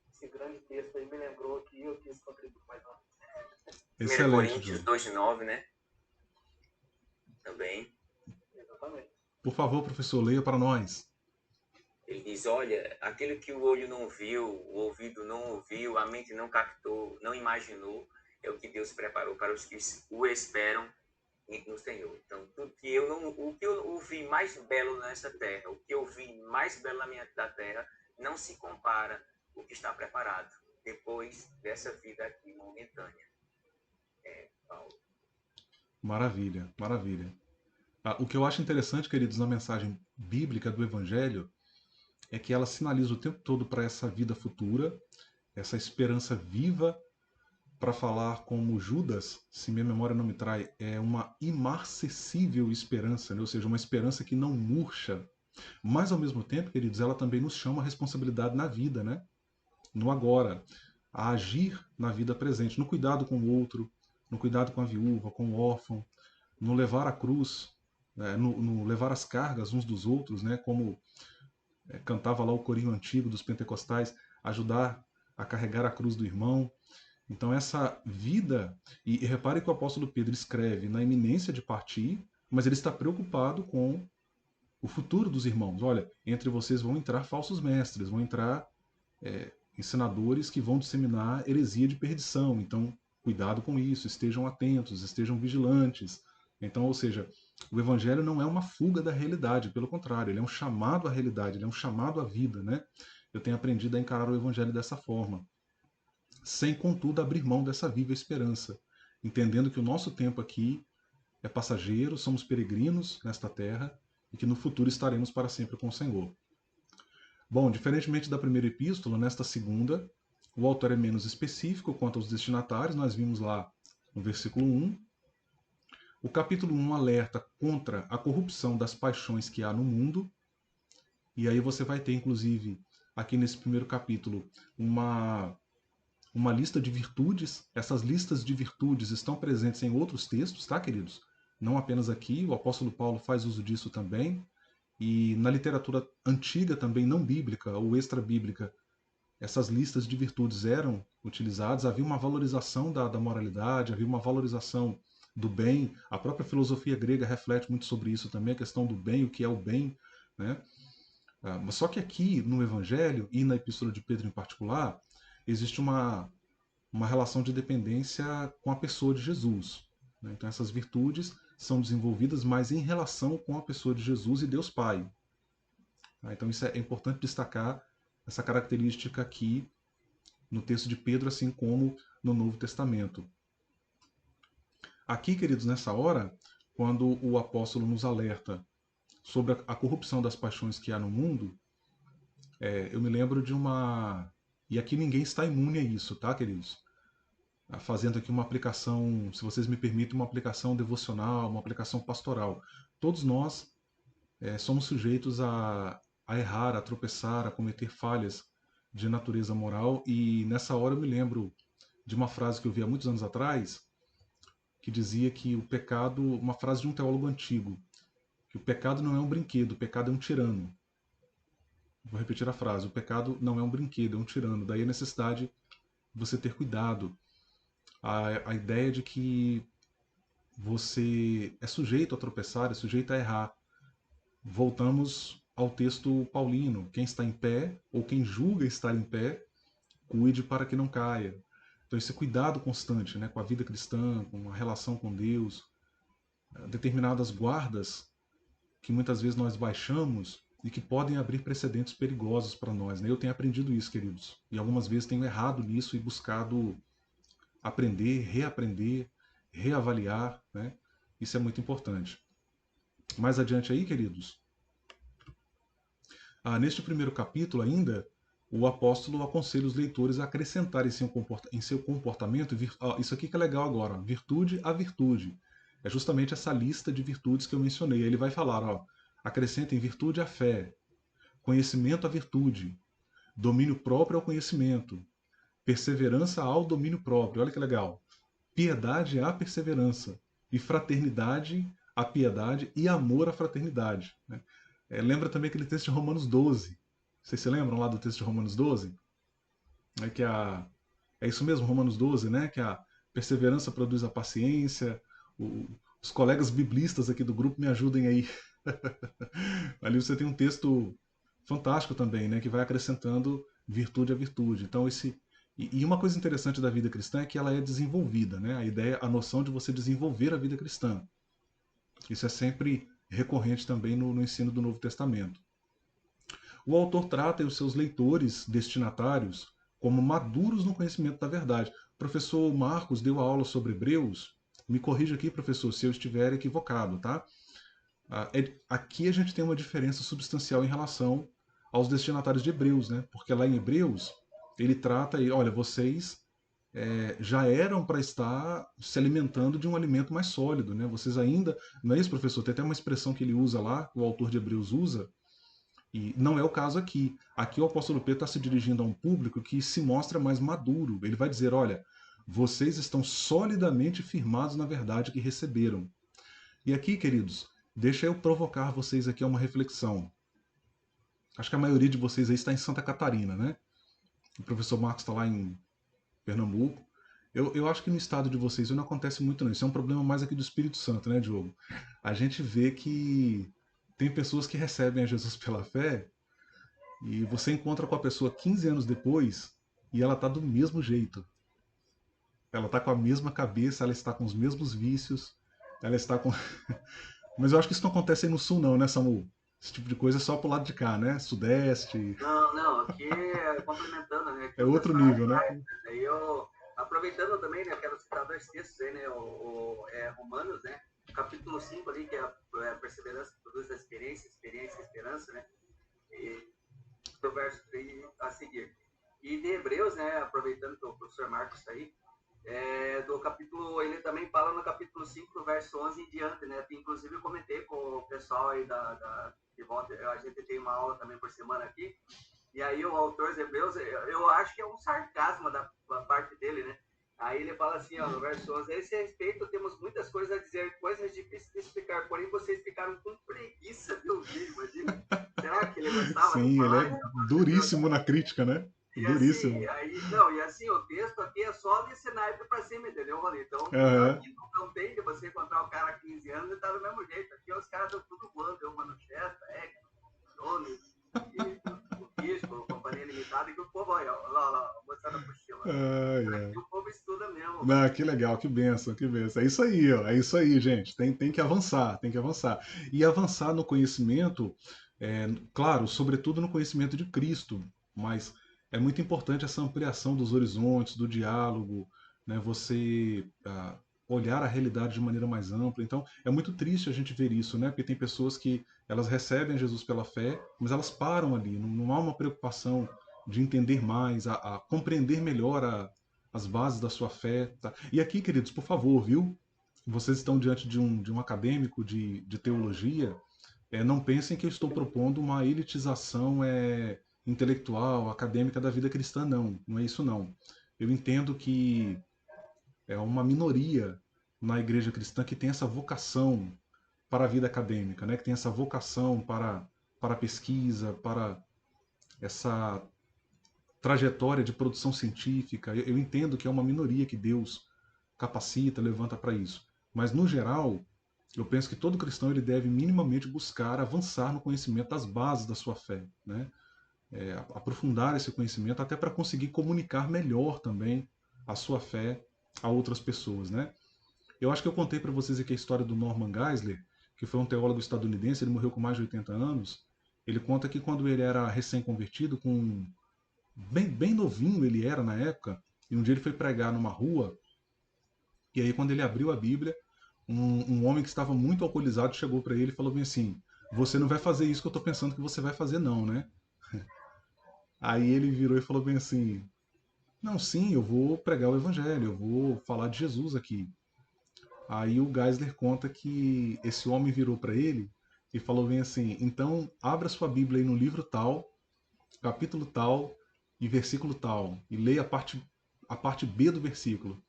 Esse grande texto aí me lembrou que eu quis contribuir mais uma vez. 1 Coríntios 2,9, né? Também. Exatamente. Por favor, professor, leia para nós. Ele diz, olha, aquilo que o olho não viu, o ouvido não ouviu, a mente não captou, não imaginou, é o que Deus preparou para os que o esperam no Senhor. Então, o que eu vi mais belo nessa terra, o que eu vi mais belo da terra, não se compara o que está preparado depois dessa vida aqui momentânea. Paulo. Maravilha, maravilha. O que eu acho interessante, queridos, na mensagem bíblica do Evangelho, é que ela sinaliza o tempo todo para essa vida futura, essa esperança viva, para falar como Judas, se minha memória não me trai, é uma imarcessível esperança, né? Ou seja, uma esperança que não murcha. Mas, ao mesmo tempo, queridos, ela também nos chama a responsabilidade na vida, né? No agora, a agir na vida presente, no cuidado com o outro, no cuidado com a viúva, com o órfão, no levar a cruz, né? no levar as cargas uns dos outros, né? Como cantava lá o corinho antigo dos pentecostais, ajudar a carregar a cruz do irmão. Então essa vida, e repare que o apóstolo Pedro escreve na iminência de partir, mas ele está preocupado com o futuro dos irmãos. Olha, entre vocês vão entrar falsos mestres, vão entrar ensinadores que vão disseminar heresia de perdição. Então, cuidado com isso, estejam atentos, estejam vigilantes. Então, ou seja, o evangelho não é uma fuga da realidade, pelo contrário, ele é um chamado à realidade, ele é um chamado à vida, né? Eu tenho aprendido a encarar o evangelho dessa forma, sem, contudo, abrir mão dessa viva esperança, entendendo que o nosso tempo aqui é passageiro, somos peregrinos nesta terra e que no futuro estaremos para sempre com o Senhor. Bom, diferentemente da primeira epístola, nesta segunda, o autor é menos específico quanto aos destinatários, nós vimos lá no versículo 1. O capítulo 1 alerta contra a corrupção das paixões que há no mundo, e aí você vai ter, inclusive, aqui nesse primeiro capítulo, uma lista de virtudes. Essas listas de virtudes estão presentes em outros textos, tá, queridos? Não apenas aqui, o apóstolo Paulo faz uso disso também. E na literatura antiga também, não bíblica ou extra-bíblica, essas listas de virtudes eram utilizadas. Havia uma valorização da moralidade, havia uma valorização do bem. A própria filosofia grega reflete muito sobre isso também, a questão do bem, o que é o bem, né? Mas só que aqui no Evangelho, e na Epístola de Pedro em particular, existe uma relação de dependência com a pessoa de Jesus, né? Então essas virtudes são desenvolvidas mais em relação com a pessoa de Jesus e Deus Pai. Então isso é importante destacar, essa característica aqui no texto de Pedro, assim como no Novo Testamento. Aqui, queridos, nessa hora, quando o apóstolo nos alerta sobre a corrupção das paixões que há no mundo, eu me lembro de uma... E aqui ninguém está imune a isso, tá, queridos? Fazendo aqui uma aplicação, se vocês me permitem, uma aplicação devocional, uma aplicação pastoral. Todos nós somos sujeitos a errar, a tropeçar, a cometer falhas de natureza moral, e nessa hora eu me lembro de uma frase que eu vi há muitos anos atrás, que dizia que o pecado, uma frase de um teólogo antigo, que o pecado não é um brinquedo, o pecado é um tirano. Vou repetir a frase: o pecado não é um brinquedo, é um tirano. Daí a necessidade de você ter cuidado. A ideia de que você é sujeito a tropeçar, é sujeito a errar. Voltamos ao texto paulino: quem está em pé, ou quem julga estar em pé, cuide para que não caia. Então esse cuidado constante, né, com a vida cristã, com a relação com Deus, determinadas guardas que muitas vezes nós baixamos e que podem abrir precedentes perigosos para nós, né? Eu tenho aprendido isso, queridos, e algumas vezes tenho errado nisso e buscado aprender, reaprender, reavaliar, né? Isso é muito importante. Mais adiante aí, queridos, neste primeiro capítulo ainda, o apóstolo aconselha os leitores a acrescentar em seu comportamento, isso aqui que é legal agora, virtude a virtude. É justamente essa lista de virtudes que eu mencionei. Ele vai falar, acrescentem virtude à fé, conhecimento à virtude, domínio próprio ao conhecimento, perseverança ao domínio próprio. Olha que legal. Piedade à perseverança, e fraternidade à piedade, e amor à fraternidade, né? Lembra também aquele texto de Romanos 12. Vocês se lembram lá do texto de Romanos 12? É isso mesmo, Romanos 12, né? Que a perseverança produz a paciência. Os colegas biblistas aqui do grupo me ajudem aí. Ali você tem um texto fantástico também, né? Que vai acrescentando virtude a virtude. Então e uma coisa interessante da vida cristã é que ela é desenvolvida, né? A noção de você desenvolver a vida cristã. Isso é sempre recorrente também no ensino do Novo Testamento. O autor trata os seus leitores destinatários como maduros no conhecimento da verdade. O professor Marcos deu a aula sobre Hebreus. Me corrija aqui, professor, se eu estiver equivocado, tá? Aqui a gente tem uma diferença substancial em relação aos destinatários de Hebreus, né? Porque lá em Hebreus ele trata, olha, vocês já eram para estar se alimentando de um alimento mais sólido, né? Vocês ainda, não é isso, professor? Tem até uma expressão que ele usa lá, o autor de Hebreus usa, e não é o caso aqui. Aqui o apóstolo Pedro está se dirigindo a um público que se mostra mais maduro. Ele vai dizer, olha, vocês estão solidamente firmados na verdade que receberam. E aqui, queridos, deixa eu provocar vocês aqui a uma reflexão. Acho que a maioria de vocês aí está em Santa Catarina, né? o professor Marcos está lá em Pernambuco. Eu acho que no estado de vocês isso não acontece muito, não. Isso é um problema mais aqui do Espírito Santo, né, Diogo? A gente vê que tem pessoas que recebem a Jesus pela fé e você encontra com a pessoa 15 anos depois e ela tá do mesmo jeito. Ela tá com a mesma cabeça, ela está com os mesmos vícios, ela está com. Mas eu acho que isso não acontece aí no sul, não, né, Samu? Esse tipo de coisa é só pro lado de cá, né? Sudeste. Não, não, aqui complementando, né? É Aqui o outro pessoal nível, né? aí eu, aproveitando também, né? Quero citar dois textos aí, né? Romanos, né? Capítulo 5 ali, que é a perseverança que produz a experiência, experiência e esperança, né? E do verso 3 a seguir. E de Hebreus, né? Aproveitando que o professor Marcos está aí, do capítulo, ele também fala no capítulo 5, do verso 11 em diante, né? Inclusive eu comentei com o pessoal aí de volta, a gente tem uma aula também por semana aqui, e aí o autor de Hebreus, eu acho que é um sarcasmo da parte dele, né? Aí ele fala assim, ó, no verso 11, a esse respeito temos muitas coisas a dizer, coisas difíceis de explicar, porém vocês ficaram com preguiça de ouvir, imagina. Será que ele gostava de Sim, ele falar é isso? duríssimo na crítica, né? E assim, Duríssimo. o texto aqui é só desse naipe pra cima, entendeu, Rony? Então, Aham. aqui não tem de você encontrar o cara há 15 anos e tá do mesmo jeito. Aqui os caras estão tudo voando, o Manchester, Jones, o Bispo, a Companhia Limitada, e que o povo, olha lá, mostrando a mochila. Ai, Aqui ai. o povo estuda mesmo, mano. Não, que legal, que benção, que benção. É isso aí, ó. É isso aí, gente. Tem que avançar, tem que avançar. E avançar no conhecimento, claro, sobretudo no conhecimento de Cristo, mas é muito importante essa ampliação dos horizontes, do diálogo, né? Você olhar a realidade de maneira mais ampla. Então, é muito triste a gente ver isso, né? Porque tem pessoas que elas recebem Jesus pela fé, mas elas param ali. Não há uma preocupação de entender mais, a compreender melhor as bases da sua fé. Tá? E aqui, queridos, por favor, viu? Vocês estão diante de um acadêmico de teologia. Não pensem que eu estou propondo uma elitização intelectual, acadêmica da vida cristã, não. Não é isso, não. Eu entendo que é uma minoria na igreja cristã que tem essa vocação para a vida acadêmica, né? Que tem essa vocação para a pesquisa, para essa trajetória de produção científica. Eu entendo que é uma minoria que Deus capacita, levanta para isso. Mas, no geral, eu penso que todo cristão ele deve minimamente buscar avançar no conhecimento das bases da sua fé, né? Aprofundar esse conhecimento até para conseguir comunicar melhor também a sua fé a outras pessoas, né? Eu acho que eu contei para vocês aqui a história do Norman Geisler, que foi um teólogo estadunidense, ele morreu com mais de 80 anos. Ele conta que quando ele era recém-convertido, bem novinho ele era na época, e um dia ele foi pregar numa rua, e aí quando ele abriu a Bíblia, um homem que estava muito alcoolizado chegou para ele e falou bem assim: você não vai fazer isso que eu estou pensando que você vai fazer não, né? Aí ele virou e falou bem assim: não, sim, eu vou pregar o evangelho, eu vou falar de Jesus aqui. Aí o Geisler conta que esse homem virou para ele e falou bem assim: então abra sua Bíblia aí no livro tal, capítulo tal e versículo tal, e leia a parte B do versículo.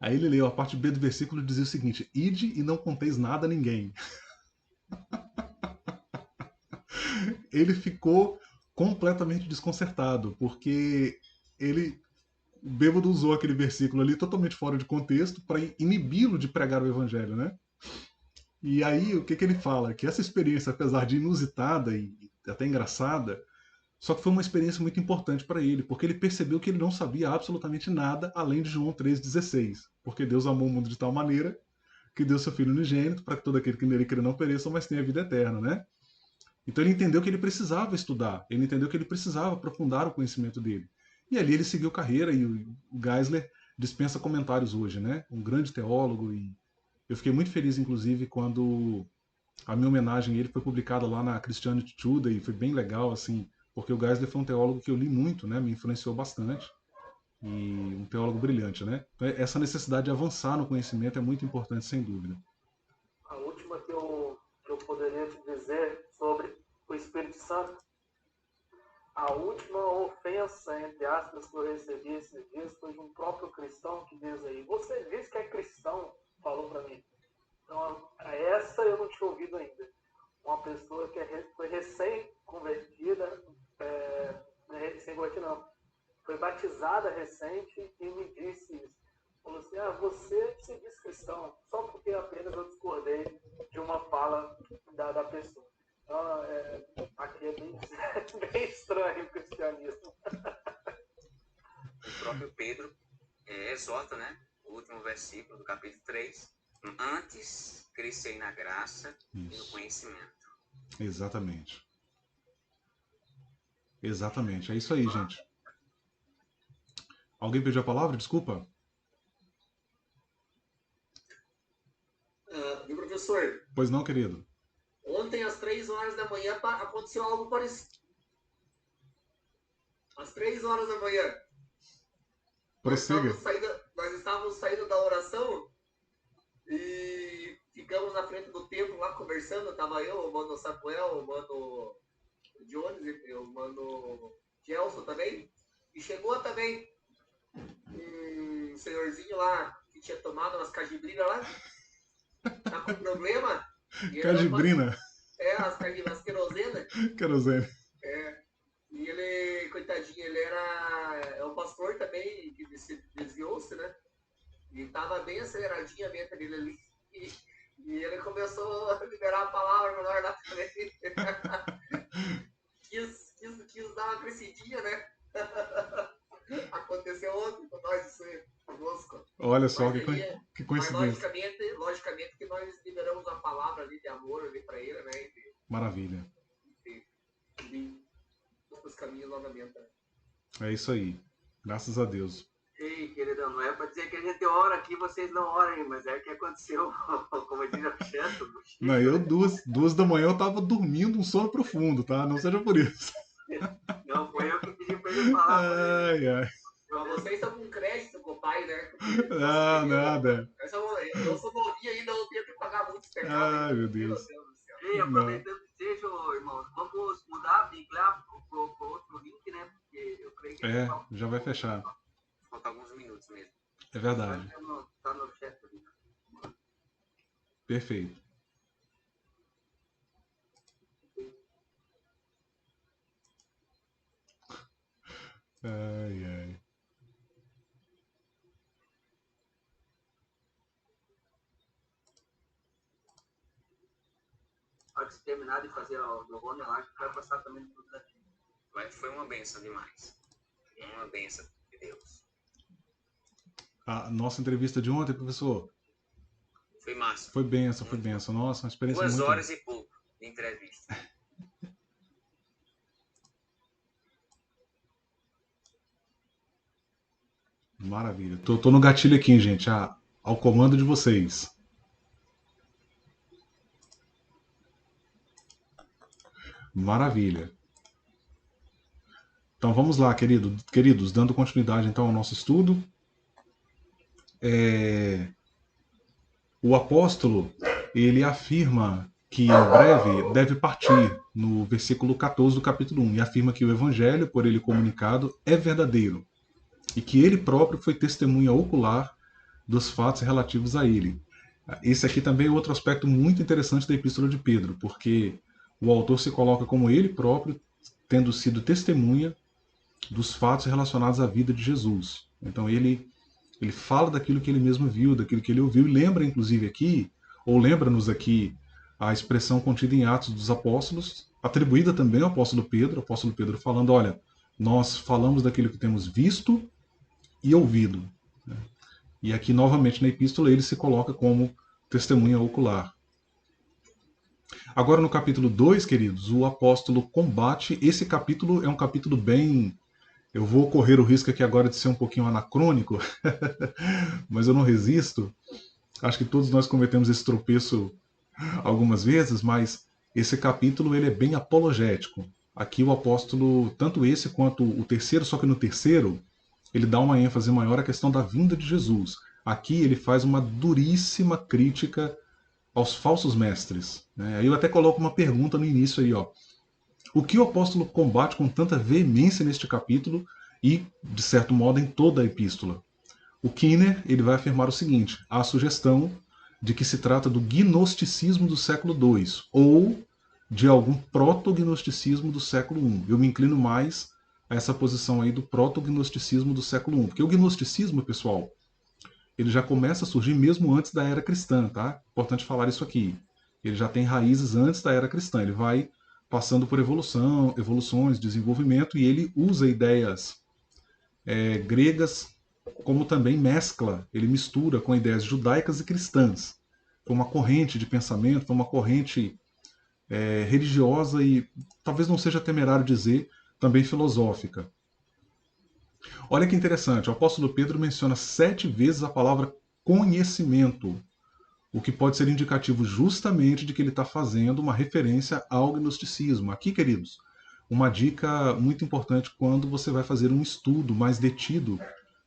Aí ele leu a parte B do versículo e dizia o seguinte: ide e não conteis nada a ninguém. Ele ficou completamente desconcertado, porque o bêbado usou aquele versículo ali totalmente fora de contexto para inibi-lo de pregar o evangelho, né? E aí o que ele fala? Que essa experiência, apesar de inusitada e até engraçada, só que foi uma experiência muito importante para ele, porque ele percebeu que ele não sabia absolutamente nada além de João 3,16. Porque Deus amou o mundo de tal maneira que deu seu Filho unigênito para que todo aquele que nele crê não pereça, mas tenha vida eterna, né? Então ele entendeu que ele precisava estudar, ele entendeu que ele precisava aprofundar o conhecimento dele. E ali ele seguiu carreira e o Geisler dispensa comentários hoje, né? Um grande teólogo e eu fiquei muito feliz, inclusive, quando a minha homenagem a ele foi publicada lá na Christianity Today, e foi bem legal, assim, porque o Geisler foi um teólogo que eu li muito, né? Me influenciou bastante e um teólogo brilhante, né? Então, essa necessidade de avançar no conhecimento é muito importante, sem dúvida. A última que eu poderia te dizer sobre o Espírito Santo, a última ofensa, entre aspas, que eu recebi esses dias foi de um próprio cristão que diz aí: você diz que é cristão, falou para mim. Então, essa eu não tinha ouvido ainda. Uma pessoa que foi recém-convertida, recém-convertida não, foi batizada recente e me disse isso. Falou assim, você se diz cristão, só porque apenas eu discordei de uma fala da pessoa. Então, aqui é bem, bem estranho o cristianismo. O próprio Pedro exorta, né? O último versículo do capítulo 3. Antes, crescei na graça e no conhecimento. Exatamente. Exatamente. É isso aí, gente. Alguém pediu a palavra? Desculpa. Meu professor, Pois não, querido. ontem às 3 horas da manhã aconteceu algo parecido. Às 3 horas da manhã. Prossiga. Nós estávamos saindo da oração e ficamos na frente do templo lá conversando. Estava eu, o mano Samuel, o mano Jones, o mano Gelson também. E chegou também um senhorzinho lá que tinha tomado umas cajibrinas lá. Tá com problema. Cajibrina. As querosene. Querosene. E ele, coitadinho, ele é um pastor também, que desviou-se, né? E tava bem aceleradinho a mente dele ali. E ele começou a liberar a palavra pra nós lá também. quis dar uma crescidinha, né? Aconteceu ontem com nós, isso aí, conosco. Olha só, Mas que coincidência. Mas logicamente que nós liberamos a palavra ali de amor ali pra ele, né? Maravilha. E os caminhos novamente. É isso aí. Graças a Deus. Ei, queridão, não é para dizer que a gente ora aqui, vocês não orem, mas é que aconteceu, como diz o Cheto. Não, eu 2 da manhã eu tava dormindo um sono profundo, tá? Não seja por isso. Não, foi eu que pedi para ele falar. Ai, ai. Mas vocês estão com crédito com o pai, né? Não, nada. Eu sou novinho ainda, eu tenho que pagar muitos pecados. Ai, meu Deus. Ei, aproveitando que seja, irmão, vamos mudar a Bíblia para outro link, né? Porque eu creio que... Já vai fechar. Falta alguns minutos mesmo. É verdade. Tá no chat ali. Perfeito. Ai, ai. Na hora que você terminar de fazer o do Rony lá, vai passar também tudo daqui. Mas foi uma benção demais. Uma benção de Deus. A nossa entrevista de ontem, professor, Foi massa. foi benção, foi benção. Nossa, uma experiência 2 muito... horas e pouco de entrevista. Maravilha. Tô no gatilho aqui, gente, ao comando de vocês. Maravilha. Então vamos lá, queridos, dando continuidade então ao nosso estudo. O apóstolo, ele afirma que em breve deve partir, no versículo 14 do capítulo 1, e afirma que o evangelho, por ele comunicado, é verdadeiro, e que ele próprio foi testemunha ocular dos fatos relativos a ele. Esse aqui também é outro aspecto muito interessante da Epístola de Pedro, porque o autor se coloca como ele próprio, tendo sido testemunha dos fatos relacionados à vida de Jesus. Então ele fala daquilo que ele mesmo viu, daquilo que ele ouviu, e lembra inclusive aqui, ou lembra-nos aqui, a expressão contida em Atos dos Apóstolos, atribuída também ao apóstolo Pedro falando, olha, nós falamos daquilo que temos visto e ouvido. E aqui novamente na epístola ele se coloca como testemunha ocular. Agora no capítulo 2, queridos, o apóstolo combate, esse capítulo é um capítulo bem... Eu vou correr o risco aqui agora de ser um pouquinho anacrônico, mas eu não resisto. Acho que todos nós cometemos esse tropeço algumas vezes, mas esse capítulo ele é bem apologético. Aqui o apóstolo, tanto esse quanto o terceiro, só que no terceiro, ele dá uma ênfase maior à questão da vinda de Jesus. Aqui ele faz uma duríssima crítica aos falsos mestres. Aí eu até coloco uma pergunta no início aí, ó. O que o apóstolo combate com tanta veemência neste capítulo e, de certo modo, em toda a epístola? O Kinner ele vai afirmar o seguinte: há a sugestão de que se trata do gnosticismo do século II ou de algum proto-gnosticismo do século I. Eu me inclino mais a essa posição aí do proto-gnosticismo do século I. Porque o gnosticismo, pessoal, ele já começa a surgir mesmo antes da era cristã, tá? Importante falar isso aqui. Ele já tem raízes antes da era cristã. Ele vai passando por evoluções, desenvolvimento, e ele usa ideias gregas, como também mescla, ele mistura com ideias judaicas e cristãs. Foi uma corrente de pensamento, foi uma corrente religiosa e, talvez não seja temerário dizer, também filosófica. Olha que interessante, o apóstolo Pedro menciona 7 vezes a palavra conhecimento, o que pode ser indicativo justamente de que ele está fazendo uma referência ao gnosticismo. Aqui, queridos, uma dica muito importante quando você vai fazer um estudo mais detido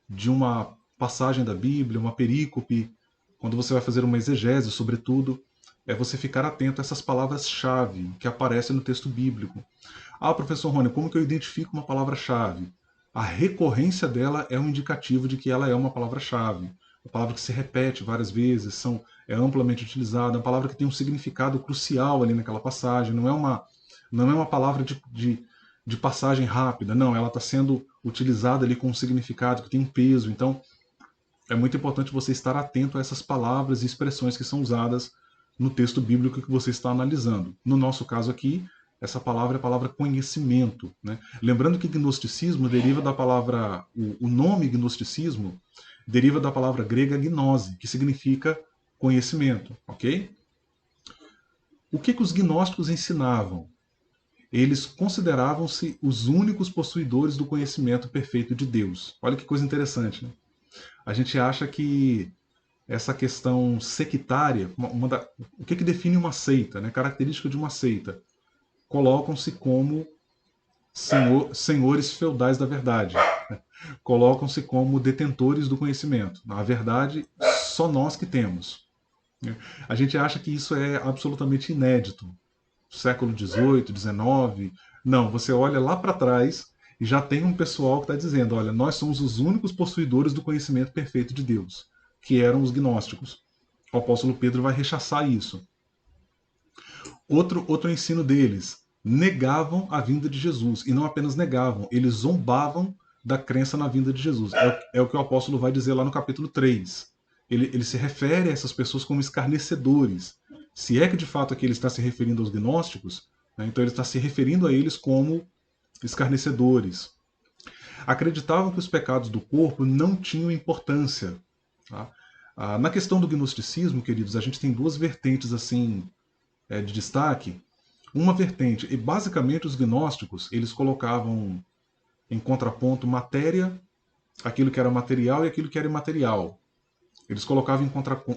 de uma passagem da Bíblia, uma perícope, quando você vai fazer uma exegese, sobretudo, é você ficar atento a essas palavras-chave que aparecem no texto bíblico. Ah, professor Rony, como que eu identifico uma palavra-chave? A recorrência dela é um indicativo de que ela é uma palavra-chave. Uma palavra que se repete várias vezes, é amplamente utilizada, é uma palavra que tem um significado crucial ali naquela passagem, não é uma palavra de passagem rápida, não, ela está sendo utilizada ali com um significado que tem um peso. Então, é muito importante você estar atento a essas palavras e expressões que são usadas no texto bíblico que você está analisando. No nosso caso aqui, essa palavra é a palavra conhecimento, né? Lembrando que gnosticismo deriva da palavra, o nome gnosticismo deriva da palavra grega gnose, que significa conhecimento, ok? O que os gnósticos ensinavam? Eles consideravam-se os únicos possuidores do conhecimento perfeito de Deus. Olha que coisa interessante, né? A gente acha que essa questão sectária, o que define uma seita, né? Característica de uma seita, colocam-se como senhores feudais da verdade, né? Colocam-se como detentores do conhecimento. Na verdade, só nós que temos. A gente acha que isso é absolutamente inédito. Século XVIII, XIX. Não, você olha lá para trás e já tem um pessoal que está dizendo, olha, nós somos os únicos possuidores do conhecimento perfeito de Deus, que eram os gnósticos. O apóstolo Pedro vai rechaçar isso. Outro ensino deles, negavam a vinda de Jesus. E não apenas negavam, eles zombavam da crença na vinda de Jesus. É o que o apóstolo vai dizer lá no capítulo 3. Ele se refere a essas pessoas como escarnecedores. Se é que de fato aqui ele está se referindo aos gnósticos, né, então ele está se referindo a eles como escarnecedores. Acreditavam que os pecados do corpo não tinham importância. Tá? Na questão do gnosticismo, queridos, a gente tem 2 vertentes assim de destaque. Uma vertente, e basicamente os gnósticos, eles colocavam em contraponto matéria, aquilo que era material e aquilo que era imaterial. Eles colocavam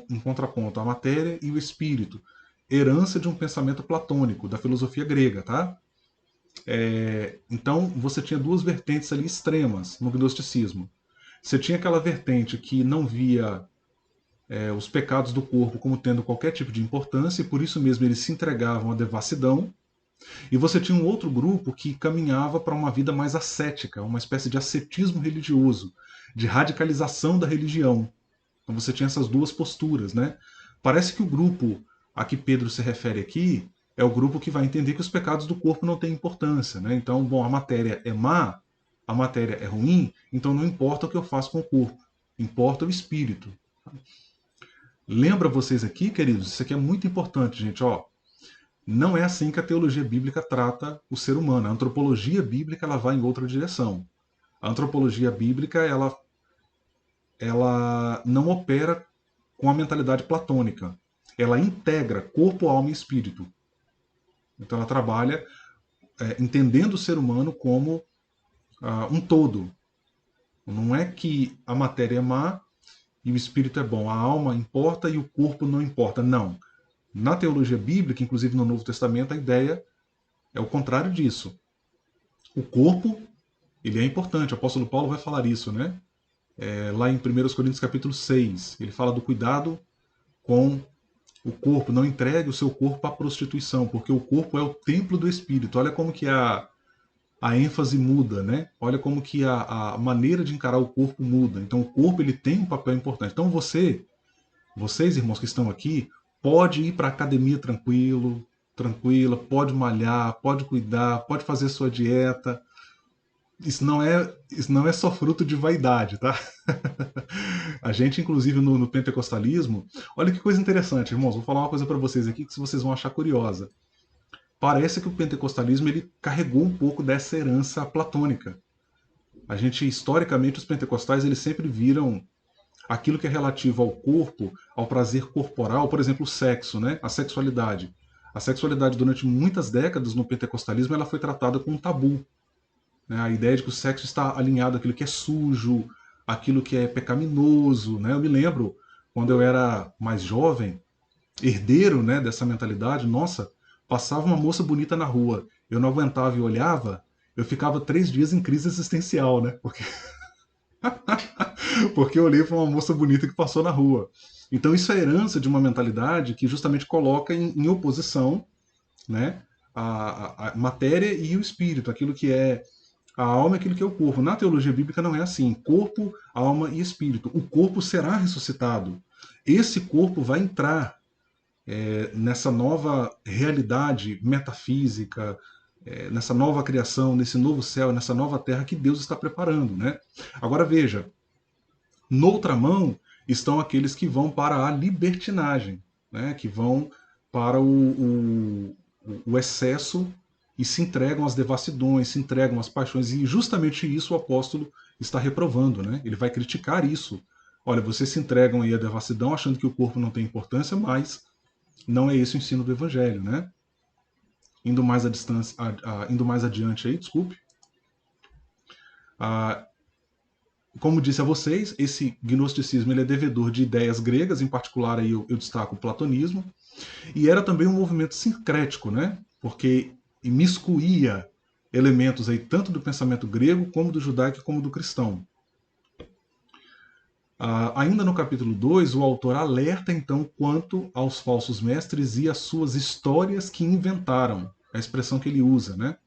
em contraponto a matéria e o espírito, herança de um pensamento platônico, da filosofia grega, tá? Então, você tinha 2 vertentes ali extremas no gnosticismo. Você tinha aquela vertente que não via os pecados do corpo como tendo qualquer tipo de importância, e por isso mesmo eles se entregavam à devassidão. E você tinha um outro grupo que caminhava para uma vida mais ascética, uma espécie de ascetismo religioso, de radicalização da religião. Então você tinha essas 2 posturas, né? Parece que o grupo a que Pedro se refere aqui é o grupo que vai entender que os pecados do corpo não têm importância, né? Então, bom, a matéria é má, a matéria é ruim, então não importa o que eu faço com o corpo, importa o espírito. Lembra vocês aqui, queridos, isso aqui é muito importante, gente, ó. Não é assim que a teologia bíblica trata o ser humano. A antropologia bíblica ela vai em outra direção. A antropologia bíblica ela não opera com a mentalidade platônica. Ela integra corpo, alma e espírito. Então ela trabalha entendendo o ser humano como um todo. Não é que a matéria é má e o espírito é bom. A alma importa e o corpo não importa. Não. Na teologia bíblica, inclusive no Novo Testamento, a ideia é o contrário disso. O corpo, ele é importante. O apóstolo Paulo vai falar isso, né? Lá em 1 Coríntios capítulo 6, ele fala do cuidado com o corpo. Não entregue o seu corpo à prostituição, porque o corpo é o templo do Espírito. Olha como que a ênfase muda, né? Olha como que a maneira de encarar o corpo muda. Então o corpo ele tem um papel importante. Então vocês irmãos que estão aqui, pode ir para a academia tranquila, pode malhar, pode cuidar, pode fazer sua dieta. isso não é só fruto de vaidade, tá? A gente, inclusive, no pentecostalismo, olha que coisa interessante, irmãos, vou falar uma coisa para vocês aqui que vocês vão achar curiosa. Parece que o pentecostalismo ele carregou um pouco dessa herança platônica. A gente, historicamente, os pentecostais, eles sempre viram aquilo que é relativo ao corpo, ao prazer corporal, por exemplo, o sexo, né? A sexualidade. A sexualidade, durante muitas décadas no pentecostalismo, ela foi tratada como um tabu. Né? A ideia de que o sexo está alinhado àquilo que é sujo, àquilo que é pecaminoso. Né? Eu me lembro, quando eu era mais jovem, herdeiro, né, dessa mentalidade, nossa, passava uma moça bonita na rua, eu não aguentava e olhava, eu ficava 3 dias em crise existencial, né? Porque eu olhei para uma moça bonita que passou na rua. Então isso é herança de uma mentalidade que justamente coloca em oposição, né, a matéria e o espírito, aquilo que é a alma e aquilo que é o corpo. Na teologia bíblica não é assim. Corpo, alma e espírito. O corpo será ressuscitado. Esse corpo vai entrar nessa nova realidade metafísica, nessa nova criação, nesse novo céu, nessa nova terra que Deus está preparando. Né? Agora veja, noutra mão estão aqueles que vão para a libertinagem, né? Que vão para o excesso e se entregam às devassidões, se entregam às paixões, e justamente isso o apóstolo está reprovando. Né? Ele vai criticar isso. Olha, vocês se entregam aí à devassidão achando que o corpo não tem importância, mas não é esse o ensino do evangelho, né? Indo mais indo mais adiante aí, desculpe. Como disse a vocês, esse gnosticismo ele é devedor de ideias gregas, em particular aí eu destaco o platonismo, e era também um movimento sincrético, né? Porque imiscuía elementos aí tanto do pensamento grego, como do judaico, como do cristão. Ainda no capítulo 2, o autor alerta então quanto aos falsos mestres e às suas histórias que inventaram, a expressão que ele usa, né?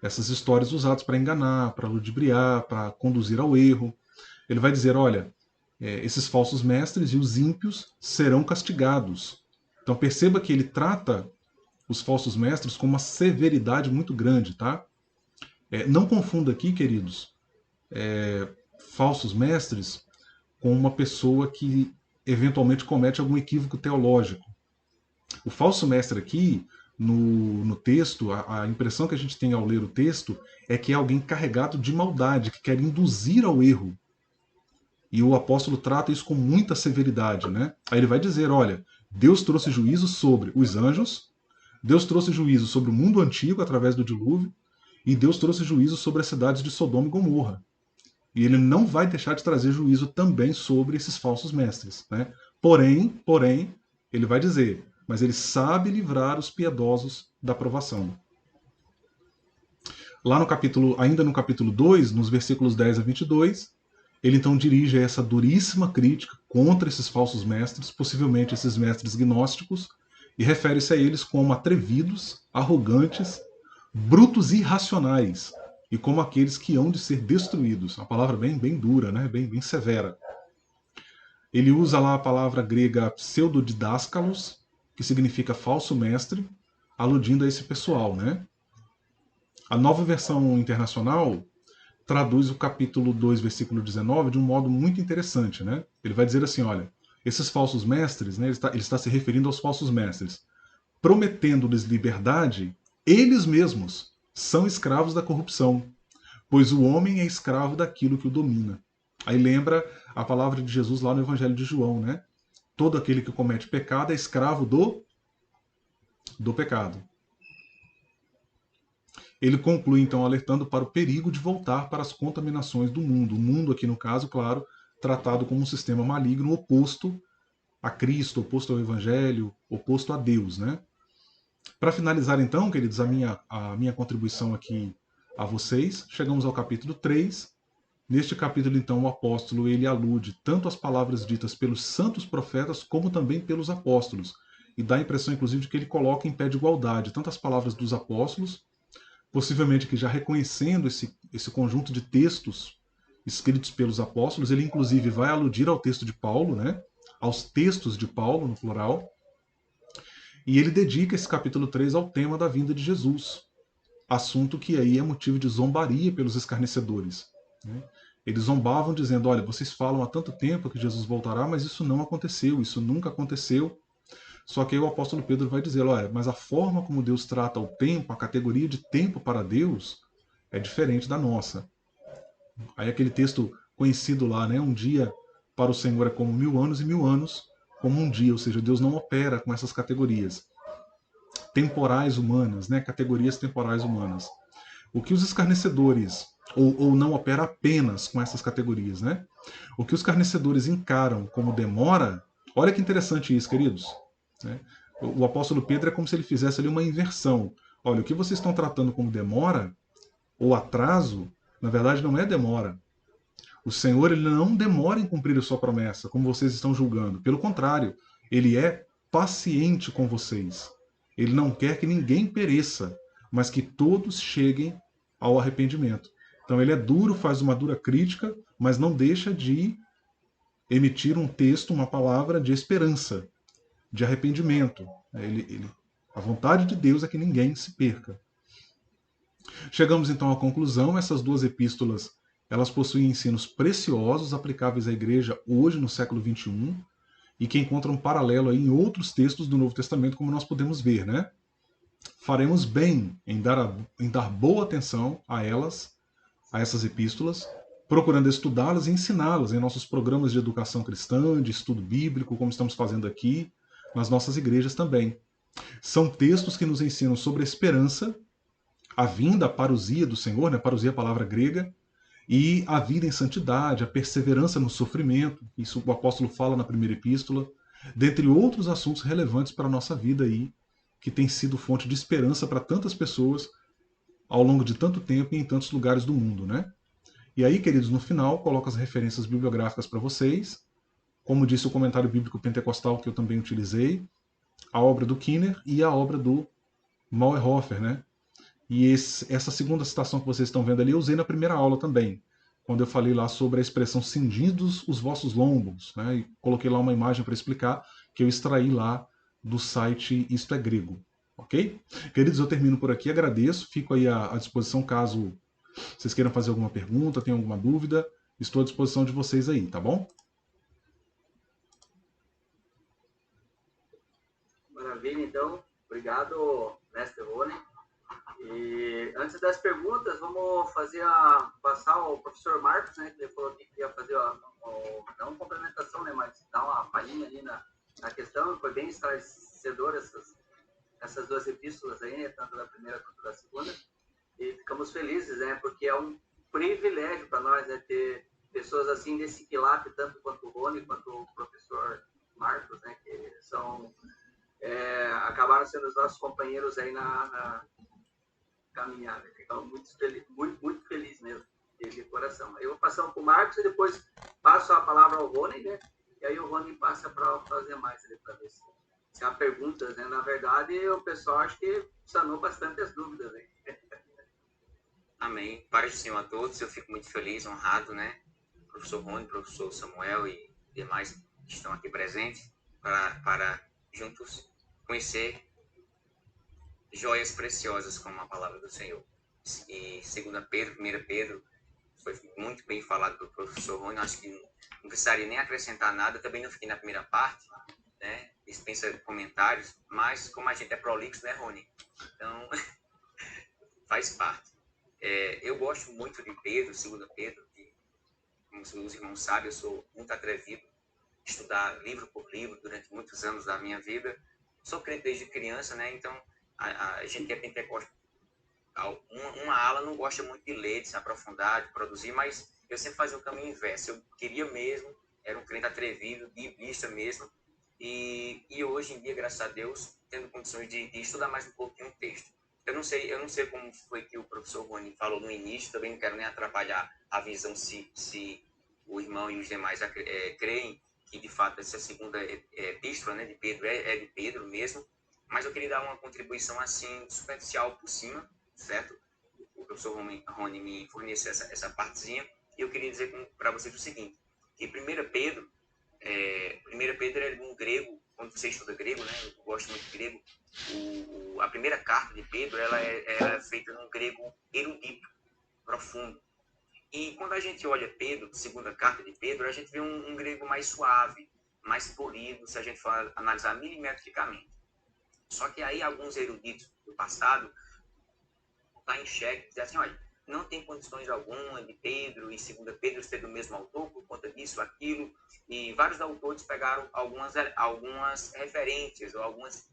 Essas histórias usadas para enganar, para ludibriar, para conduzir ao erro. Ele vai dizer, olha, esses falsos mestres e os ímpios serão castigados. Então perceba que ele trata os falsos mestres com uma severidade muito grande, tá? Não confunda aqui, queridos, falsos mestres com uma pessoa que eventualmente comete algum equívoco teológico. O falso mestre aqui, no texto, a impressão que a gente tem ao ler o texto é que é alguém carregado de maldade, que quer induzir ao erro. E o apóstolo trata isso com muita severidade, né? Aí ele vai dizer, olha, Deus trouxe juízo sobre os anjos, Deus trouxe juízo sobre o mundo antigo através do dilúvio, e Deus trouxe juízo sobre as cidades de Sodoma e Gomorra. E ele não vai deixar de trazer juízo também sobre esses falsos mestres, né? Porém, ele vai dizer, mas ele sabe livrar os piedosos da provação. Lá ainda no capítulo 2, nos versículos 10 a 22, ele então dirige essa duríssima crítica contra esses falsos mestres, possivelmente esses mestres gnósticos, e refere-se a eles como atrevidos, arrogantes, brutos e irracionais, e como aqueles que hão de ser destruídos. Uma palavra bem dura, né? bem severa. Ele usa lá a palavra grega pseudodidáscalos, que significa falso mestre, aludindo a esse pessoal. Né? A Nova Versão Internacional traduz o capítulo 2, versículo 19, de um modo muito interessante. Né? Ele vai dizer assim, olha, esses falsos mestres, né, ele está se referindo aos falsos mestres, prometendo-lhes liberdade, eles mesmos são escravos da corrupção, pois o homem é escravo daquilo que o domina. Aí lembra a palavra de Jesus lá no Evangelho de João, né? Todo aquele que comete pecado é escravo do pecado. Ele conclui então alertando para o perigo de voltar para as contaminações do mundo. O mundo aqui no caso, claro, tratado como um sistema maligno oposto a Cristo, oposto ao Evangelho, oposto a Deus, né? Para finalizar então, queridos, a minha contribuição aqui a vocês, chegamos ao capítulo 3. Neste capítulo, então, o apóstolo ele alude tanto às palavras ditas pelos santos profetas, como também pelos apóstolos. E dá a impressão, inclusive, de que ele coloca em pé de igualdade tanto as palavras dos apóstolos, possivelmente que já reconhecendo esse conjunto de textos escritos pelos apóstolos, ele inclusive vai aludir ao texto de Paulo, né? Aos textos de Paulo, no plural. E ele dedica esse capítulo 3 ao tema da vinda de Jesus, assunto que aí é motivo de zombaria pelos escarnecedores, né? Eles zombavam dizendo, olha, vocês falam há tanto tempo que Jesus voltará, mas isso não aconteceu, isso nunca aconteceu. Só que aí o apóstolo Pedro vai dizer, olha, mas a forma como Deus trata o tempo, a categoria de tempo para Deus, é diferente da nossa. Aí aquele texto conhecido lá, né? Um dia para o Senhor é como 1000 anos e 1000 anos como um dia. Ou seja, Deus não opera com essas categorias temporais humanas, né? Categorias temporais humanas. O que os escarnecedores, ou não opera apenas com essas categorias, né? O que os escarnecedores encaram como demora, olha que interessante isso, queridos, né? O apóstolo Pedro é como se ele fizesse ali uma inversão. Olha, o que vocês estão tratando como demora ou atraso, na verdade não é demora. O Senhor ele não demora em cumprir a sua promessa, como vocês estão julgando. Pelo contrário, ele é paciente com vocês. Ele não quer que ninguém pereça, mas que todos cheguem ao arrependimento. Então ele é duro, faz uma dura crítica, mas não deixa de emitir um texto, uma palavra de esperança, de arrependimento. A vontade de Deus é que ninguém se perca. Chegamos então à conclusão, essas duas epístolas, elas possuem ensinos preciosos aplicáveis à igreja hoje no século XXI e que encontram paralelo aí em outros textos do Novo Testamento, como nós podemos ver, né? Faremos bem em dar boa atenção a elas, a essas epístolas, procurando estudá-las e ensiná-las em nossos programas de educação cristã, de estudo bíblico, como estamos fazendo aqui, nas nossas igrejas também. São textos que nos ensinam sobre a esperança, a vinda, a parousia do Senhor, né? Parousia é a palavra grega, e a vida em santidade, a perseverança no sofrimento, isso o apóstolo fala na primeira epístola, dentre outros assuntos relevantes para a nossa vida aí, que tem sido fonte de esperança para tantas pessoas ao longo de tanto tempo e em tantos lugares do mundo, né? E aí, queridos, no final, coloco as referências bibliográficas para vocês, como disse o comentário bíblico pentecostal que eu também utilizei, a obra do Kinner e a obra do Mauerhofer, né? E essa segunda citação que vocês estão vendo ali, eu usei na primeira aula também, quando eu falei lá sobre a expressão cindidos os vossos lombos, né? E coloquei lá uma imagem para explicar que eu extraí lá do site Isto é Grego, ok? Queridos, eu termino por aqui, agradeço, fico aí à disposição caso vocês queiram fazer alguma pergunta, tenham alguma dúvida, estou à disposição de vocês aí, tá bom? Maravilha, então. Obrigado, mestre Rony. E antes das perguntas, vamos passar ao professor Marcos, né, que ele falou que ia fazer não uma complementação, né, mas dar uma palhinha ali na questão. Foi bem esclarecedor essas duas epístolas aí, né, tanto da primeira quanto da segunda. E ficamos felizes, né, porque é um privilégio para nós, né, ter pessoas assim desse quilate, tanto quanto o Rony, quanto o professor Marcos, né, que são acabaram sendo os nossos companheiros aí na caminhada. Ficamos muito felizes mesmo, de coração. Eu vou passar para o Marcos e depois passo a palavra ao Rony, né? E aí o Rony passa para fazer mais ali, para ver se há perguntas, né? Na verdade, o pessoal acho que sanou bastante as dúvidas, né? Amém. Paz do Senhor a todos. Eu fico muito feliz, honrado, né? Professor Rony, professor Samuel e demais que estão aqui presentes para juntos conhecer joias preciosas como a palavra do Senhor. E 2 Pedro, 1 Pedro, foi muito bem falado pelo professor Rony. Acho que não precisaria nem acrescentar nada. Também não fiquei na primeira parte, né? Dispensa comentários, mas como a gente é prolixo, né, Rony? Então, faz parte. Eu gosto muito de Pedro, 2 Pedro, como os irmãos sabem, eu sou muito atrevido a estudar livro por livro durante muitos anos da minha vida. Sou crente desde criança, né? Então, a gente que é pentecostal, uma ala não gosta muito de ler, de se aprofundar, de produzir, mas eu sempre fazia o caminho inverso. Eu queria mesmo, era um crente atrevido, biblista mesmo, e hoje em dia, graças a Deus, tendo condições de estudar mais um pouquinho o texto. Eu não sei como foi que o professor Rony falou no início, também não quero nem atrapalhar a visão se o irmão e os demais creem que, de fato, essa segunda epístola, né, de Pedro é de Pedro mesmo, mas eu queria dar uma contribuição, assim, superficial por cima, certo? O professor Rony me forneceu essa partezinha, e eu queria dizer para vocês o seguinte, que 1 Pedro é um grego quando você estuda grego, né, eu gosto muito de grego, a primeira carta de Pedro, ela é feita num grego erudito, profundo. E quando a gente olha Pedro, segunda carta de Pedro, a gente vê um grego mais suave, mais polido, se a gente for analisar milimetricamente. Só que aí alguns eruditos do passado estão em xeque, dizem assim, olha, não tem condições alguma de Pedro e segunda Pedro ser do mesmo autor por conta disso, aquilo, e vários autores pegaram algumas referências ou algumas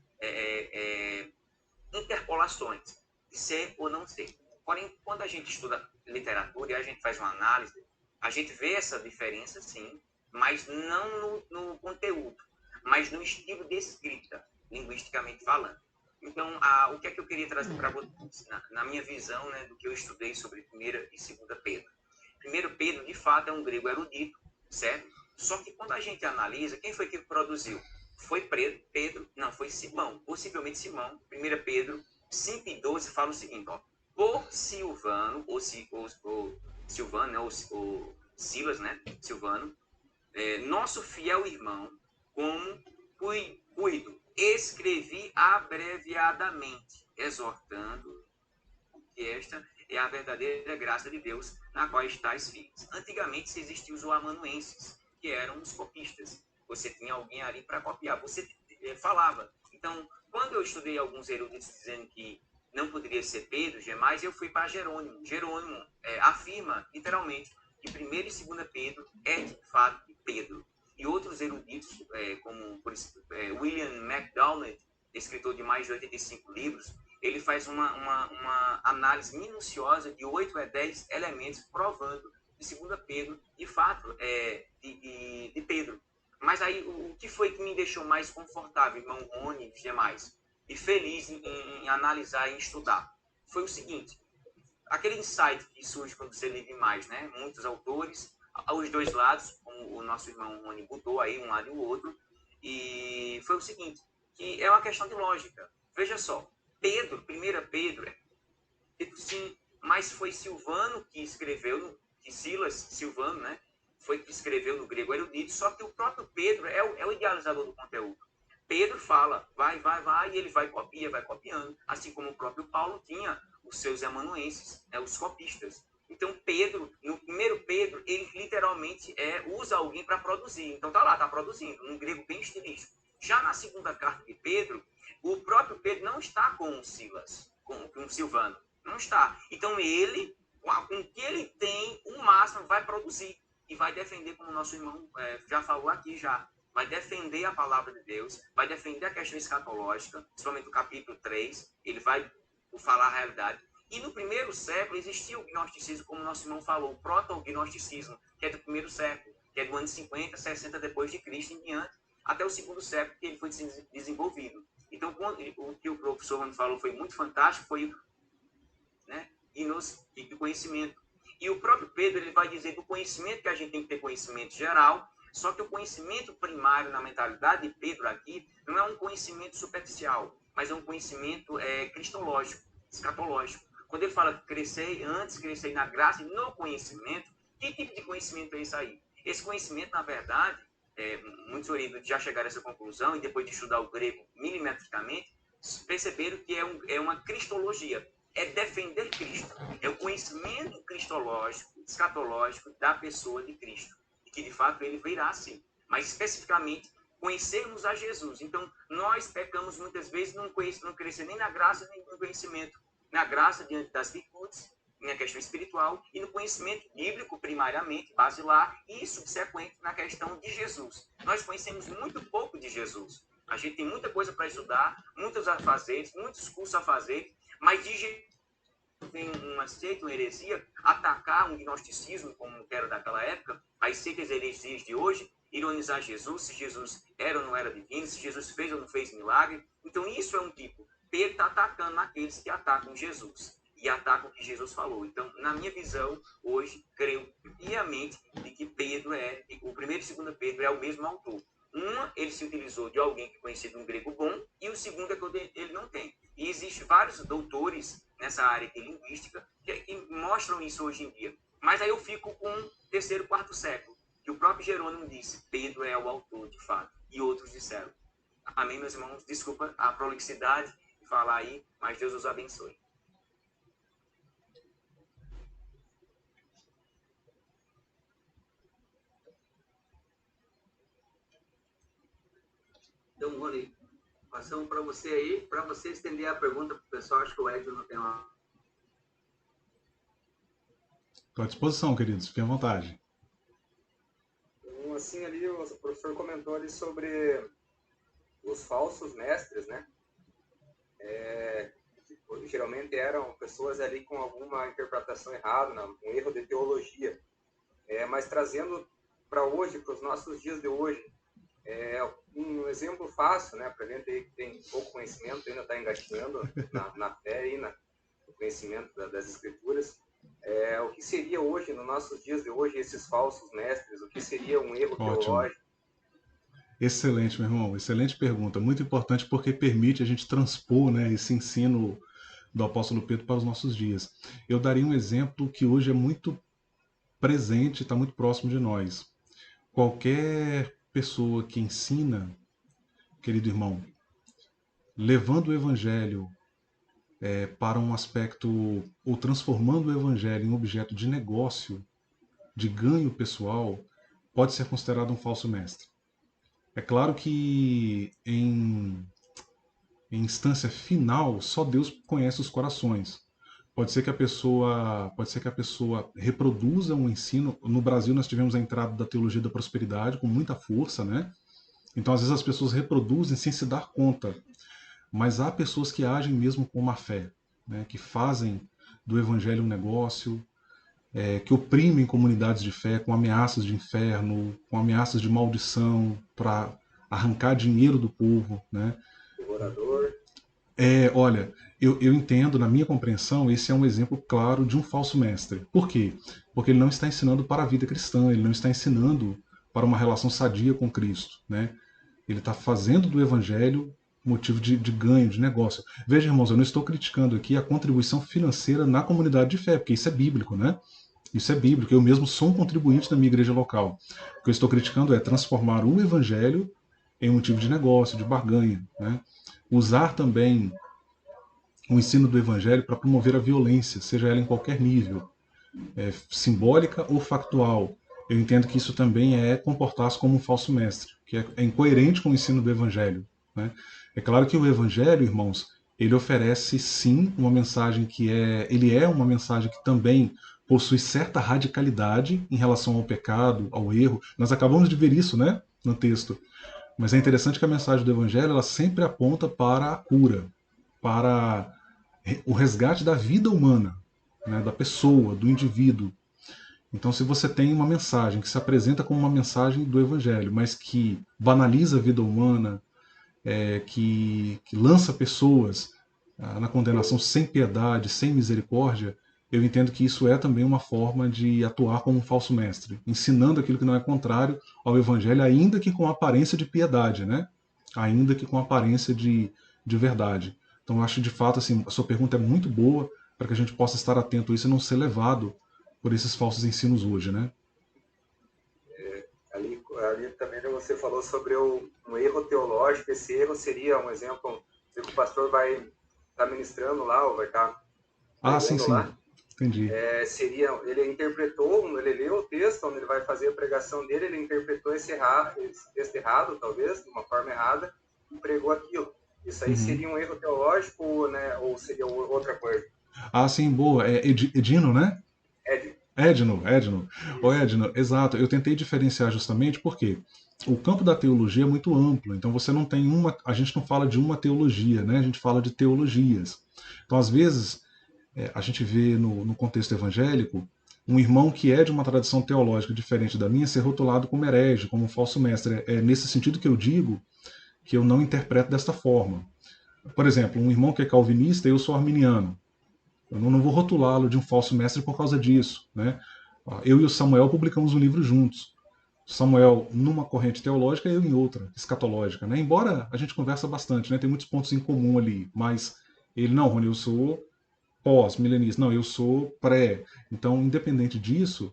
interpolações de ser ou não ser. Porém, quando a gente estuda literatura e a gente faz uma análise, a gente vê essa diferença, sim, mas não no conteúdo, mas no estilo de escrita, linguisticamente falando. Então, o que é que eu queria trazer para vocês, na minha visão, né, do que eu estudei sobre 1ª e 2ª Pedro. 1º Pedro, de fato, é um grego erudito, certo? Só que quando a gente analisa, quem foi que produziu? Foi foi Simão, possivelmente Simão. 1 Pedro 5:12 fala o seguinte, ó, por Silvano, ou Silvano, né, ou Silas, né, Silvano, nosso fiel irmão, como cuido, escrevi abreviadamente, exortando que esta é a verdadeira graça de Deus, na qual estáis firmes. Antigamente se existiam os amanuenses, que eram os copistas. Você tinha alguém ali para copiar, você falava. Então, quando eu estudei alguns eruditos dizendo que não poderia ser Pedro, mas eu fui para Jerônimo. Jerônimo afirma, literalmente, que 1º e 2ª Pedro é, de fato, Pedro. E outros eruditos, como por exemplo, William MacDonald, escritor de mais de 85 livros, ele faz uma análise minuciosa de 8 a 10 elementos provando de 2 Pedro, de fato, de Pedro. Mas aí, o que foi que me deixou mais confortável, irmão Rony e os demais, e feliz em analisar e estudar? Foi o seguinte, aquele insight que surge quando você lê demais, né? Muitos autores, aos dois lados, como o nosso irmão Rony botou aí, um lado e o outro, e foi o seguinte, que é uma questão de lógica. Veja só, Pedro, 1 Pedro, sim, mas foi Silvano que escreveu, que Silas, Silvano, né? Foi que escreveu no grego erudito, só que o próprio Pedro é o idealizador do conteúdo. Pedro fala, vai, e ele vai copiando, assim como o próprio Paulo tinha os seus amanuenses, né, os copistas. Então, Pedro, no 1 Pedro, ele literalmente usa alguém para produzir. Então, tá produzindo, um grego bem estilístico. Já na segunda carta de Pedro, o próprio Pedro não está com Silas, com Silvano, não está. Então, ele, com o que ele tem, o máximo vai produzir e vai defender, como o nosso irmão já falou aqui, vai defender a palavra de Deus, vai defender a questão escatológica, principalmente no capítulo 3, ele vai falar a realidade. E no 1º século existia o gnosticismo, como o nosso irmão falou, o proto-gnosticismo, que é do 1º século, que é do ano 50, 60 depois de Cristo em diante, até o 2º século que ele foi desenvolvido. Então, o que o professor Rony falou foi muito fantástico, foi, né, de conhecimento. E o próprio Pedro, ele vai dizer do conhecimento que a gente tem que ter conhecimento geral, só que o conhecimento primário na mentalidade de Pedro aqui não é um conhecimento superficial, mas é um conhecimento cristológico, escatológico. Quando ele fala crescer na graça e no conhecimento, que tipo de conhecimento é isso aí? Esse conhecimento, na verdade, muitos eruditos já chegaram a essa conclusão e depois de estudar o grego milimetricamente, perceberam que é uma cristologia. É defender Cristo. É o conhecimento cristológico, escatológico da pessoa de Cristo. E que, de fato, ele virá assim. Mas, especificamente, conhecermos a Jesus. Então, nós pecamos muitas vezes não crescer nem na graça, nem no conhecimento. Na graça, diante das virtudes, na questão espiritual, e no conhecimento bíblico, primariamente, basilar, e subsequente na questão de Jesus. Nós conhecemos muito pouco de Jesus. A gente tem muita coisa para estudar, muitos afazeres, muitos cursos a fazer, mas de Jesus vem uma seita, uma heresia, atacar um gnosticismo, como era daquela época, as seitas heresias de hoje, ironizar Jesus, se Jesus era ou não era divino, se Jesus fez ou não fez milagre. Então, isso é um tipo. Pedro está atacando aqueles que atacam Jesus e atacam o que Jesus falou. Então, na minha visão, hoje, creio piamente de que Pedro o 1º e 2 Pedro é o mesmo autor. Uma, ele se utilizou de alguém que conhecia um grego bom, e o segundo é que ele não tem. E existem vários doutores nessa área de linguística que mostram isso hoje em dia. Mas aí eu fico com o 3º, 4º século, que o próprio Jerônimo disse, Pedro é o autor, de fato, e outros disseram. Amém, meus irmãos? Desculpa a prolixidade de falar aí, mas Deus os abençoe. Então, Rony, passamos para você aí, para você estender a pergunta para o pessoal. Acho que o Edson não tem uma. Estou à disposição, queridos. Fiquem à vontade. Então, assim, ali o professor comentou ali sobre os falsos mestres, né? Que geralmente eram pessoas ali com alguma interpretação errada, um erro de teologia. Mas trazendo para hoje, para os nossos dias de hoje, um exemplo fácil, né? Para a gente aí que tem pouco conhecimento, ainda está engatinhando na fé e no conhecimento das Escrituras. O que seria hoje, nos nossos dias de hoje, esses falsos mestres? O que seria um erro teológico? Excelente, meu irmão. Excelente pergunta. Muito importante porque permite a gente transpor, né, esse ensino do apóstolo Pedro para os nossos dias. Eu daria um exemplo que hoje é muito presente, está muito próximo de nós. Qualquer pessoa que ensina, querido irmão, levando o evangelho para um aspecto, ou transformando o evangelho em objeto de negócio, de ganho pessoal, pode ser considerado um falso mestre. É claro que em instância final, só Deus conhece os corações. Pode ser que a pessoa reproduza um ensino. No Brasil nós tivemos a entrada da teologia da prosperidade com muita força, né? Então às vezes as pessoas reproduzem sem se dar conta. Mas há pessoas que agem mesmo com má fé, né? Que fazem do evangelho um negócio, que oprimem comunidades de fé com ameaças de inferno, com ameaças de maldição para arrancar dinheiro do povo, né? Devorador. Olha, eu entendo, na minha compreensão, esse é um exemplo claro de um falso mestre. Por quê? Porque ele não está ensinando para a vida cristã, ele não está ensinando para uma relação sadia com Cristo, né? Ele está fazendo do evangelho motivo de ganho, de negócio. Veja, irmãos, eu não estou criticando aqui a contribuição financeira na comunidade de fé, porque isso é bíblico, né? Isso é bíblico. Eu mesmo sou um contribuinte da minha igreja local. O que eu estou criticando é transformar o evangelho em motivo de negócio, de barganha, né? Usar também o ensino do evangelho para promover a violência, seja ela em qualquer nível, simbólica ou factual. Eu entendo que isso também comportar-se como um falso mestre, que é incoerente com o ensino do evangelho, né? É claro que o evangelho, irmãos, ele oferece sim uma mensagem ele é uma mensagem que também possui certa radicalidade em relação ao pecado, ao erro. Nós acabamos de ver isso, né, no texto. Mas é interessante que a mensagem do evangelho ela sempre aponta para a cura, para o resgate da vida humana, né, da pessoa, do indivíduo. Então, se você tem uma mensagem que se apresenta como uma mensagem do evangelho, mas que banaliza a vida humana, que lança pessoas na condenação sem piedade, sem misericórdia, eu entendo que isso é também uma forma de atuar como um falso mestre, ensinando aquilo que não é contrário ao evangelho, ainda que com aparência de piedade, né? Ainda que com aparência de verdade. Então eu acho de fato assim, a sua pergunta é muito boa para que a gente possa estar atento a isso e não ser levado por esses falsos ensinos hoje, né? Ali também você falou sobre um erro teológico. Esse erro seria um exemplo que o pastor vai estar ministrando lá, ou vai estar sim, lá. Entendi. Ele ele leu o texto, onde ele vai fazer a pregação dele, ele interpretou esse texto errado, talvez, de uma forma errada, e pregou aquilo. Isso aí seria um erro teológico, né, ou seria outra coisa? Sim, boa. Edino, né? Edno. Ô Edno, exato. Eu tentei diferenciar justamente porque o campo da teologia é muito amplo. Então você não tem a gente não fala de uma teologia, né? A gente fala de teologias. Então às vezes a gente vê no contexto evangélico um irmão que é de uma tradição teológica diferente da minha ser rotulado como herege, como um falso mestre. É nesse sentido que eu digo que eu não interpreto desta forma. Por exemplo, um irmão que é calvinista e eu sou arminiano. Eu não vou rotulá-lo de um falso mestre por causa disso, né? Eu e o Samuel publicamos um livro juntos. Samuel numa corrente teológica e eu em outra, escatológica, né? Embora a gente conversa bastante, né? Tem muitos pontos em comum ali, mas ele não, Rony, eu sou pós-milenista, não, eu sou pré. Então, independente disso,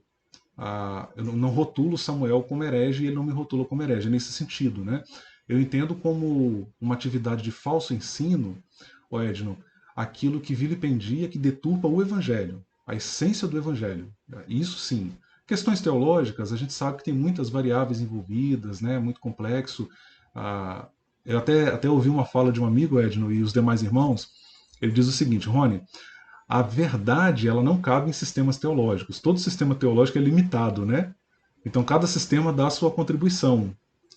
eu não rotulo Samuel como herege e ele não me rotula como herege, nesse sentido, né? Eu entendo como uma atividade de falso ensino, ó Edno, aquilo que vilipendia, que deturpa o Evangelho, a essência do Evangelho. Isso sim. Questões teológicas, a gente sabe que tem muitas variáveis envolvidas, né? Muito complexo. Eu até ouvi uma fala de um amigo, Edno, e os demais irmãos. Ele diz o seguinte: Rony, a verdade ela não cabe em sistemas teológicos. Todo sistema teológico é limitado, né? Então cada sistema dá a sua contribuição.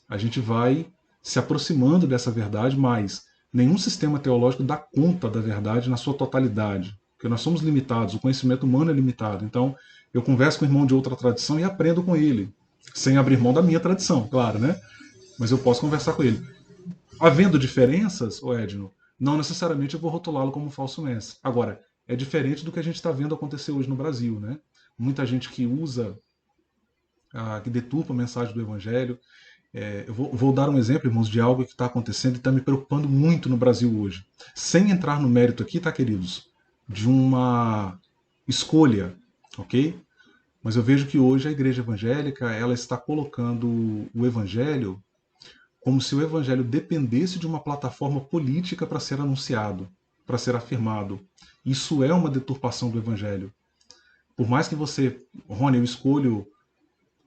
A gente vai se aproximando dessa verdade, mas nenhum sistema teológico dá conta da verdade na sua totalidade, porque nós somos limitados, o conhecimento humano é limitado. Então eu converso com um irmão de outra tradição e aprendo com ele, sem abrir mão da minha tradição, claro, né? Mas eu posso conversar com ele. Havendo diferenças, Edno, não necessariamente eu vou rotulá-lo como falso mestre. Agora, é diferente do que a gente está vendo acontecer hoje no Brasil, né? Muita gente que usa, que deturpa a mensagem do Evangelho. Eu vou dar um exemplo, irmãos, de algo que está acontecendo e está me preocupando muito no Brasil hoje. Sem entrar no mérito aqui, tá, queridos? De uma escolha, ok? Mas eu vejo que hoje a igreja evangélica ela está colocando o Evangelho como se o Evangelho dependesse de uma plataforma política para ser anunciado, para ser afirmado. Isso é uma deturpação do Evangelho. Por mais que você, Rony, eu escolho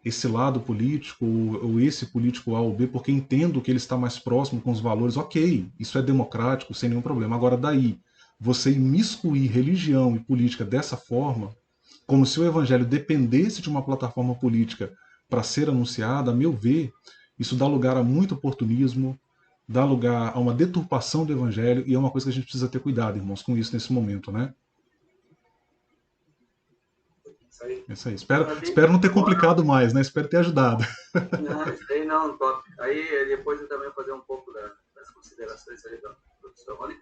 esse lado político ou esse político A ou B porque entendo que ele está mais próximo com os valores, ok, isso é democrático, sem nenhum problema. Agora daí, você imiscuir religião e política dessa forma, como se o Evangelho dependesse de uma plataforma política para ser anunciada, a meu ver, isso dá lugar a muito oportunismo, dá lugar a uma deturpação do Evangelho, e é uma coisa que a gente precisa ter cuidado, irmãos, com isso nesse momento, né? Isso aí. Espero não ter complicado mais, né? Espero ter ajudado. Não, isso aí não, top. Aí depois eu também vou fazer um pouco das considerações aí do professor Rony.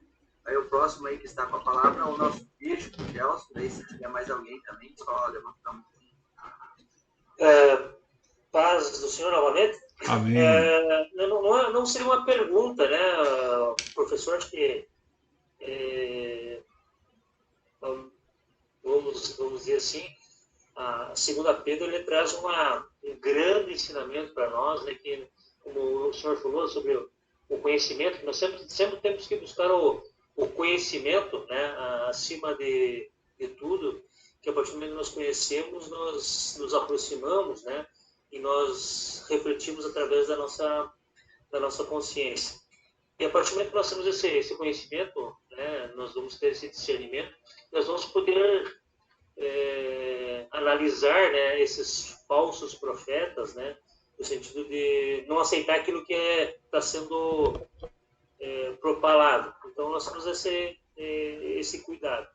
Aí o próximo aí que está com a palavra é o nosso bispo, Gelson. Daí se tiver mais alguém também, só levantar um pouquinho. Paz do Senhor novamente. Amém. Não seria uma pergunta, né, professor? Acho que vamos dizer assim, a segunda Pedro ele traz um grande ensinamento para nós, né, que, como o senhor falou sobre o conhecimento, que nós sempre temos que buscar o conhecimento, né, acima de tudo, que a partir do momento que nós conhecemos, nós nos aproximamos, né, e nós refletimos através da nossa consciência. E a partir do momento que nós temos esse conhecimento, né, nós vamos ter esse discernimento, nós vamos poder analisar, né, esses falsos profetas, né, no sentido de não aceitar aquilo que está sendo propalado. Então nós temos esse cuidado.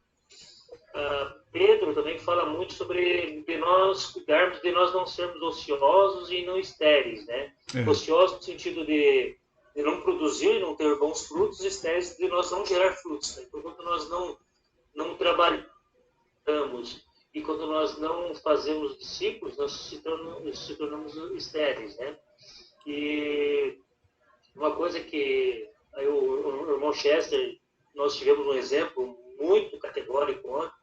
Pedro também fala muito sobre de nós cuidarmos, de nós não sermos ociosos e não estéreis, né? Ociosos no sentido de não produzir, não ter bons frutos, estéreis de nós não gerar frutos. Né? Então, quando nós não trabalhamos e quando nós não fazemos discípulos, nós se tornamos estéreis, né? E uma coisa que aí o irmão Chester, nós tivemos um exemplo muito categórico ontem,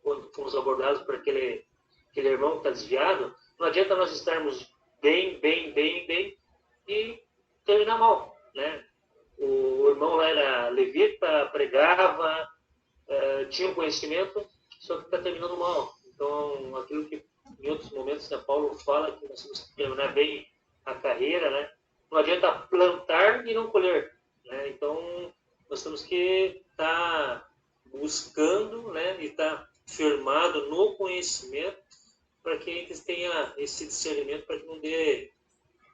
quando fomos abordados por aquele irmão que está desviado. Não adianta nós estarmos bem e terminar mal, né? O irmão lá era levita, pregava, tinha um conhecimento, só que está terminando mal. Então, aquilo que em outros momentos, né, Paulo fala que nós temos que terminar bem a carreira, né? Não adianta plantar e não colher, né? Então, nós temos que estar buscando, né, e estar firmado no conhecimento para que a gente tenha esse discernimento, para que não dê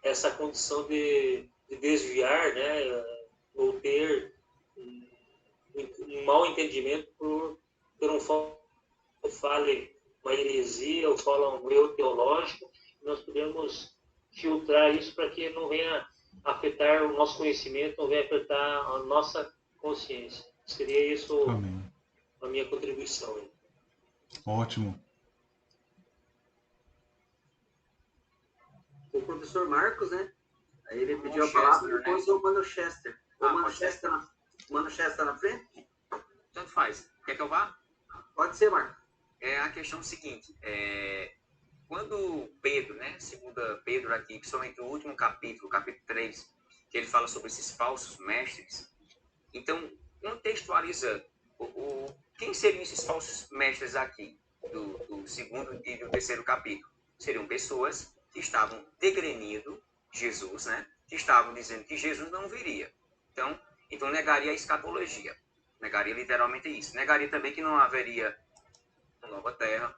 essa condição de desviar, né, ou ter um mau entendimento por um fale uma heresia ou fala um erro teológico. Nós podemos filtrar isso para que não venha afetar o nosso conhecimento, não venha afetar a nossa consciência. Seria isso. Amém. A minha contribuição. Hein? Ótimo. O professor Marcos, né? Aí ele pediu a palavra, depois o Mano Chester. O Mano Chester na frente? Tanto faz. Quer que eu vá? Pode ser, Marcos. É a questão seguinte. Quando Pedro, né? Segunda Pedro aqui, principalmente o último capítulo, capítulo 3, que ele fala sobre esses falsos mestres. Então, contextualizando, quem seriam esses falsos mestres aqui, do segundo e do terceiro capítulo? Seriam pessoas que estavam degrenindo Jesus, né? Que estavam dizendo que Jesus não viria. Então negaria a escatologia. Negaria literalmente isso. Negaria também que não haveria uma nova terra,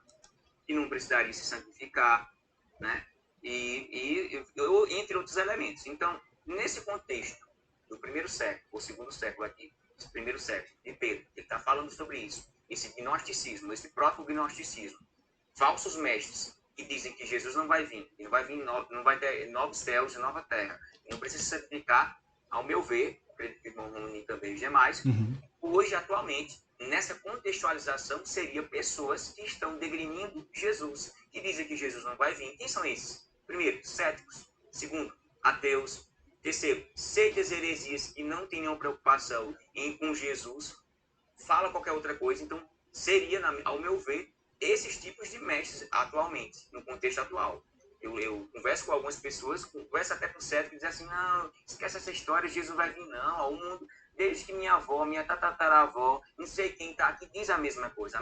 que não precisaria se santificar, né? E entre outros elementos. Então, nesse contexto do primeiro século, ou segundo século aqui, esse primeiro século de Pedro, ele está falando sobre isso, esse gnosticismo, esse proto-gnosticismo, falsos mestres que dizem que Jesus não vai vir, não vai ter novos céus e nova terra, não precisa se santificar, ao meu ver, acredito que o irmão Romani também e demais, hoje, atualmente, nessa contextualização, seriam pessoas que estão degrinindo Jesus, que dizem que Jesus não vai vir. Quem são esses? Primeiro, céticos. Segundo, ateus. Terceiro, seitas heresias que não tenham preocupação com Jesus, fala qualquer outra coisa. Então, seria, ao meu ver, esses tipos de mestres atualmente, no contexto atual. Eu converso com algumas pessoas, converso até com céticos, que dizem assim, não, esquece essa história, Jesus vai vir, não, ao mundo, desde que minha avó, minha tataravó, não sei quem está aqui, diz a mesma coisa.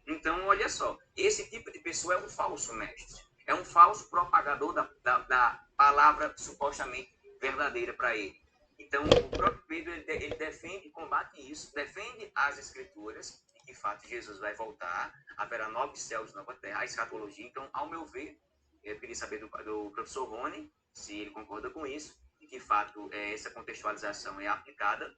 Então, olha só, esse tipo de pessoa é um falso mestre, é um falso propagador da palavra supostamente verdadeira para ele. Então, o próprio Pedro, ele defende, combate isso, defende as escrituras, de que, de fato, Jesus vai voltar, haverá novos céus e nova terra, a escatologia. Então, ao meu ver, eu queria saber do professor Rony, se ele concorda com isso, de que, de fato, essa contextualização é aplicada,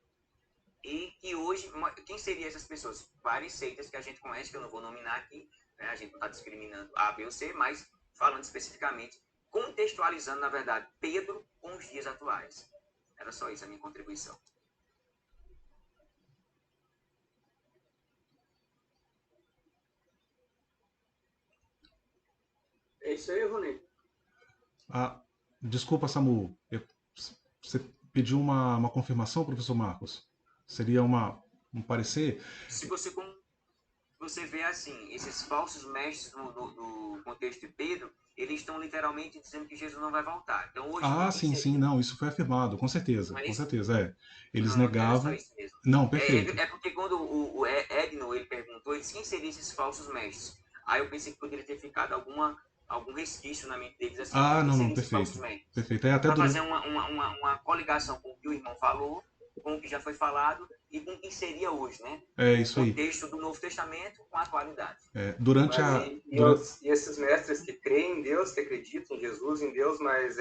e que hoje, quem seriam essas pessoas? Várias seitas que a gente conhece, que eu não vou nominar aqui, né? A gente não está discriminando A, B ou C, mas falando especificamente, contextualizando, na verdade, Pedro com os dias atuais. Era só isso a minha contribuição. É isso aí, Rony. Desculpa, Samu. Você pediu uma confirmação, professor Marcos? Seria um parecer? Se você vê assim, esses falsos mestres no contexto de Pedro, eles estão literalmente dizendo que Jesus não vai voltar. Então, hoje, sim, não, isso foi afirmado, com certeza, Eles não, negavam... isso mesmo. Não, perfeito. É porque quando o Edno, ele perguntou, ele disse, quem seriam esses falsos mestres? Aí eu pensei que poderia ter ficado algum resquício na mente deles, assim, não, perfeito. Perfeito. Até para fazer uma coligação com o que o irmão falou, com o que já foi falado e com o que seria hoje, né? É isso aí. O texto do Novo Testamento com a atualidade. E esses mestres que creem em Deus, que acreditam em Jesus, em Deus, mas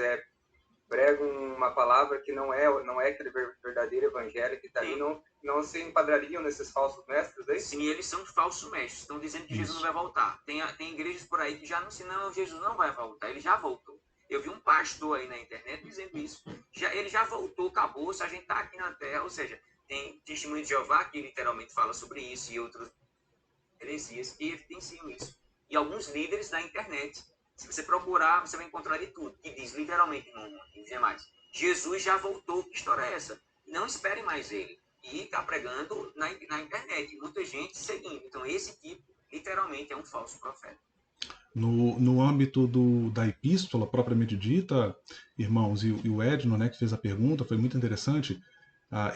pregam uma palavra que não é aquele verdadeiro evangelho que está ali, não se enquadrariam nesses falsos mestres aí? Sim, eles são falsos mestres, estão dizendo que Jesus não vai voltar. Tem igrejas por aí que já não ensinam, Jesus não vai voltar, ele já voltou. Eu vi um pastor aí na internet dizendo isso. Ele já voltou, acabou, se a gente está aqui na Terra. Ou seja, tem Testemunho de Jeová que literalmente fala sobre isso e outras heresias que evidenciam isso. E alguns líderes da internet, se você procurar, você vai encontrar de tudo, que diz literalmente, não dizer mais, Jesus já voltou, que história é essa? Não espere mais ele. E está pregando na internet, muita gente seguindo. Então esse tipo, literalmente, é um falso profeta. No âmbito da epístola propriamente dita, irmãos, e o Edno, né, que fez a pergunta, foi muito interessante.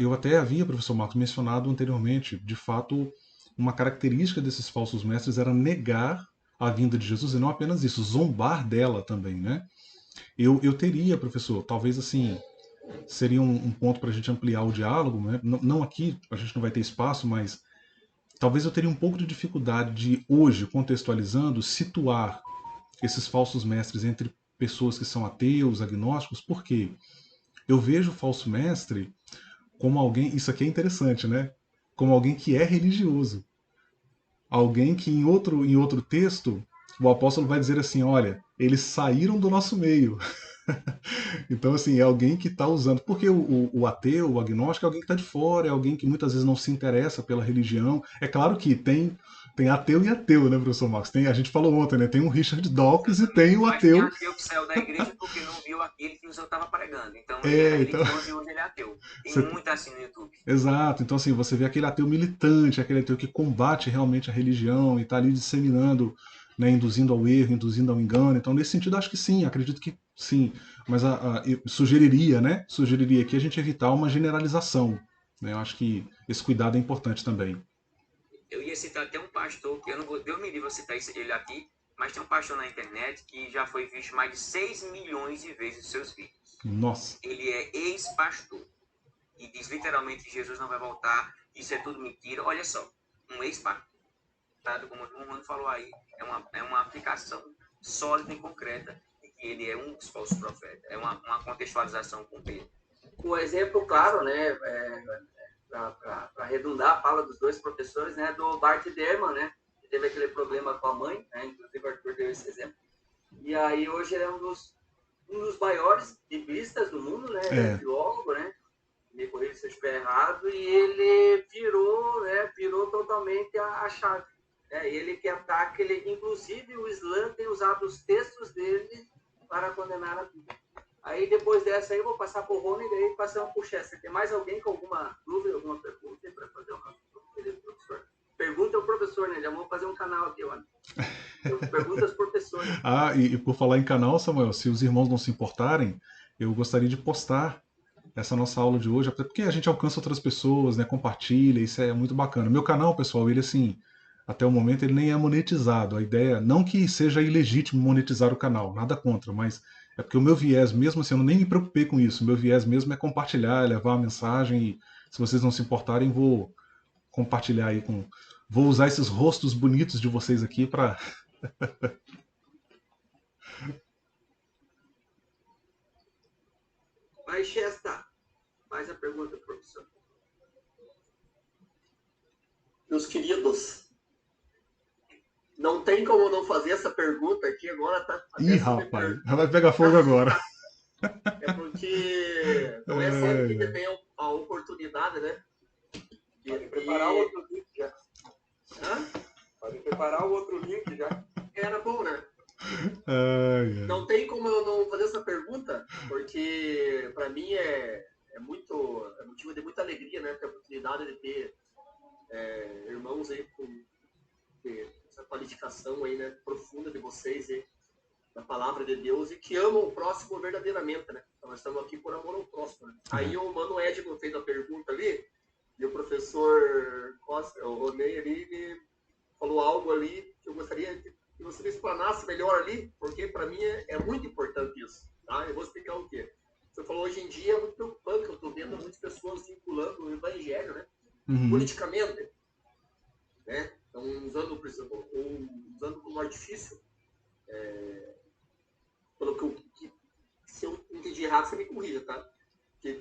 Eu até havia, professor Marcos, mencionado anteriormente, de fato, uma característica desses falsos mestres era negar a vinda de Jesus, e não apenas isso, zombar dela também, né? Eu teria, professor, talvez assim, seria um ponto para a gente ampliar o diálogo, né? Não aqui, a gente não vai ter espaço, mas talvez eu teria um pouco de dificuldade de, hoje, contextualizando, situar esses falsos mestres entre pessoas que são ateus, agnósticos, porque eu vejo o falso mestre como alguém, isso aqui é interessante, né? Como alguém que é religioso. Alguém que em outro texto, o apóstolo vai dizer assim, olha, eles saíram do nosso meio. Então, assim, é alguém que está usando. Porque o ateu, o agnóstico, é alguém que está de fora, é alguém que muitas vezes não se interessa pela religião. É claro que tem ateu e ateu, né, professor Marcos? A gente falou ontem, né? Tem o Richard Dawkins e tem o ateu. Tem ateu que saiu da igreja porque não viu aquele que o senhor estava pregando. Então, ele era religioso e hoje ele é ateu. Tem muito assim no YouTube. Exato. Então, assim, você vê aquele ateu militante, aquele ateu que combate realmente a religião e está ali disseminando né, induzindo ao erro, induzindo ao engano. Então, nesse sentido, acho que sim, acredito que sim. Mas eu sugeriria que a gente evitar uma generalização. Né? Eu acho que esse cuidado é importante também. Eu ia citar até um pastor, que eu não vou, Deus me livre, vou citar ele aqui, mas tem um pastor na internet que já foi visto mais de 6 milhões de vezes em seus vídeos. Nossa. Ele é ex-pastor e diz literalmente que Jesus não vai voltar, isso é tudo mentira. Olha só, um ex-pastor, como o Mano falou aí, é uma aplicação sólida e concreta de que ele é um dos falsos profetas. É uma contextualização com Pedro. Um exemplo claro, né, para arredondar a fala dos dois professores, né, do Bart Ehrman, né, que teve aquele problema com a mãe, né, inclusive o Arthur deu esse exemplo. E aí hoje ele é um dos maiores biblistas do mundo, né, ele é filólogo, né, me corrija se eu estiver errado, e ele virou totalmente a chave. Ele que ataca, inclusive o Islã tem usado os textos dele para condenar a Bíblia. Aí depois dessa aí eu vou passar por Rony e daí passamos por Chester. Tem mais alguém com alguma dúvida, alguma pergunta para fazer uma professor? Pergunta ao professor, né? Já vou fazer um canal aqui, olha. Perguntas professores. E por falar em canal, Samuel, se os irmãos não se importarem, eu gostaria de postar essa nossa aula de hoje, até porque a gente alcança outras pessoas, né? Compartilha, isso é muito bacana. Meu canal, pessoal, ele assim, até o momento ele nem é monetizado. A ideia, não que seja ilegítimo monetizar o canal, nada contra, mas é porque o meu viés mesmo, assim, eu nem me preocupei com isso. O meu viés mesmo é compartilhar, é levar a mensagem e se vocês não se importarem, vou compartilhar aí com... Vou usar esses rostos bonitos de vocês aqui para... Vai, Chesta. Faz a pergunta, professor. Meus queridos, não tem como não fazer essa pergunta aqui agora, tá? Ih, rapaz, vai pegar fogo agora. É porque não é sempre que tem a oportunidade, né? Pode preparar o outro link já. Hã? Pode preparar o outro link já. Era bom, né? Não tem como eu não fazer essa pergunta, porque para mim é motivo de muita alegria, né? Ter a oportunidade de ter irmãos aí com essa qualificação aí, né? Profunda de vocês aí, da palavra de Deus e que amam o próximo verdadeiramente, né? Então nós estamos aqui por amor ao próximo, né? Aí o Mano Edmo fez a pergunta ali e o professor Costa, o Ronei ali, me falou algo ali que eu gostaria que você me explanasse melhor ali, porque para mim é muito importante isso, tá? Eu vou explicar o quê. Você falou hoje em dia é muito preocupante que eu estou vendo muitas pessoas vinculando o evangelho, né? Politicamente, né? Então, usando como artifício, pelo que se eu entendi errado, você me corrija, tá? Que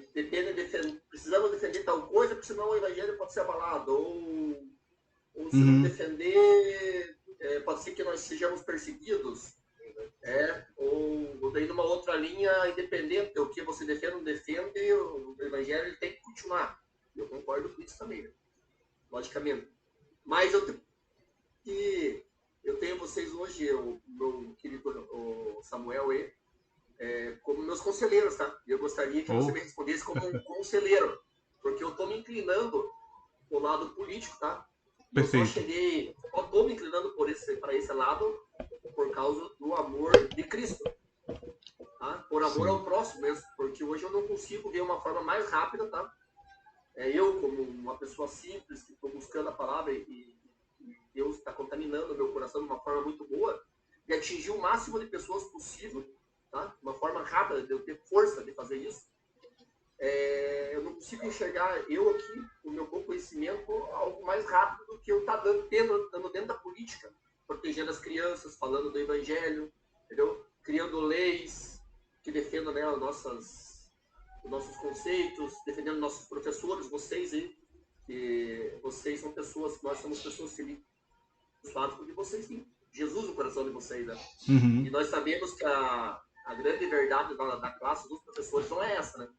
precisamos defender tal coisa, porque senão o evangelho pode ser abalado, ou se não defender, pode ser que nós sejamos perseguidos, ou daí numa outra linha independente, o que você defende ou não defende, o evangelho ele tem que continuar. Eu concordo com isso também, né? Logicamente. Mas eu tenho vocês hoje, o meu querido Samuel, como meus conselheiros, tá? E eu gostaria que você me respondesse como um conselheiro, porque eu estou me inclinando pro lado político, tá? Perfeito. Eu estou me inclinando para esse lado por causa do amor de Cristo, tá? Por amor ao próximo mesmo, porque hoje eu não consigo ver uma forma mais rápida, tá? Eu, como uma pessoa simples, que estou buscando a palavra e Deus está contaminando o meu coração de uma forma muito boa, de atingir o máximo de pessoas possível, tá? Uma forma rápida de eu ter força de fazer isso. Eu não consigo enxergar eu aqui, o meu bom conhecimento, algo mais rápido do que eu estar dando dentro da política, protegendo as crianças, falando do evangelho, entendeu? Criando leis que defendam, né, os nossos conceitos, defendendo nossos professores, vocês aí, que vocês são pessoas, nós somos pessoas felizes, porque vocês têm Jesus no coração de vocês, né? E nós sabemos que a grande verdade da classe dos professores não é essa, né?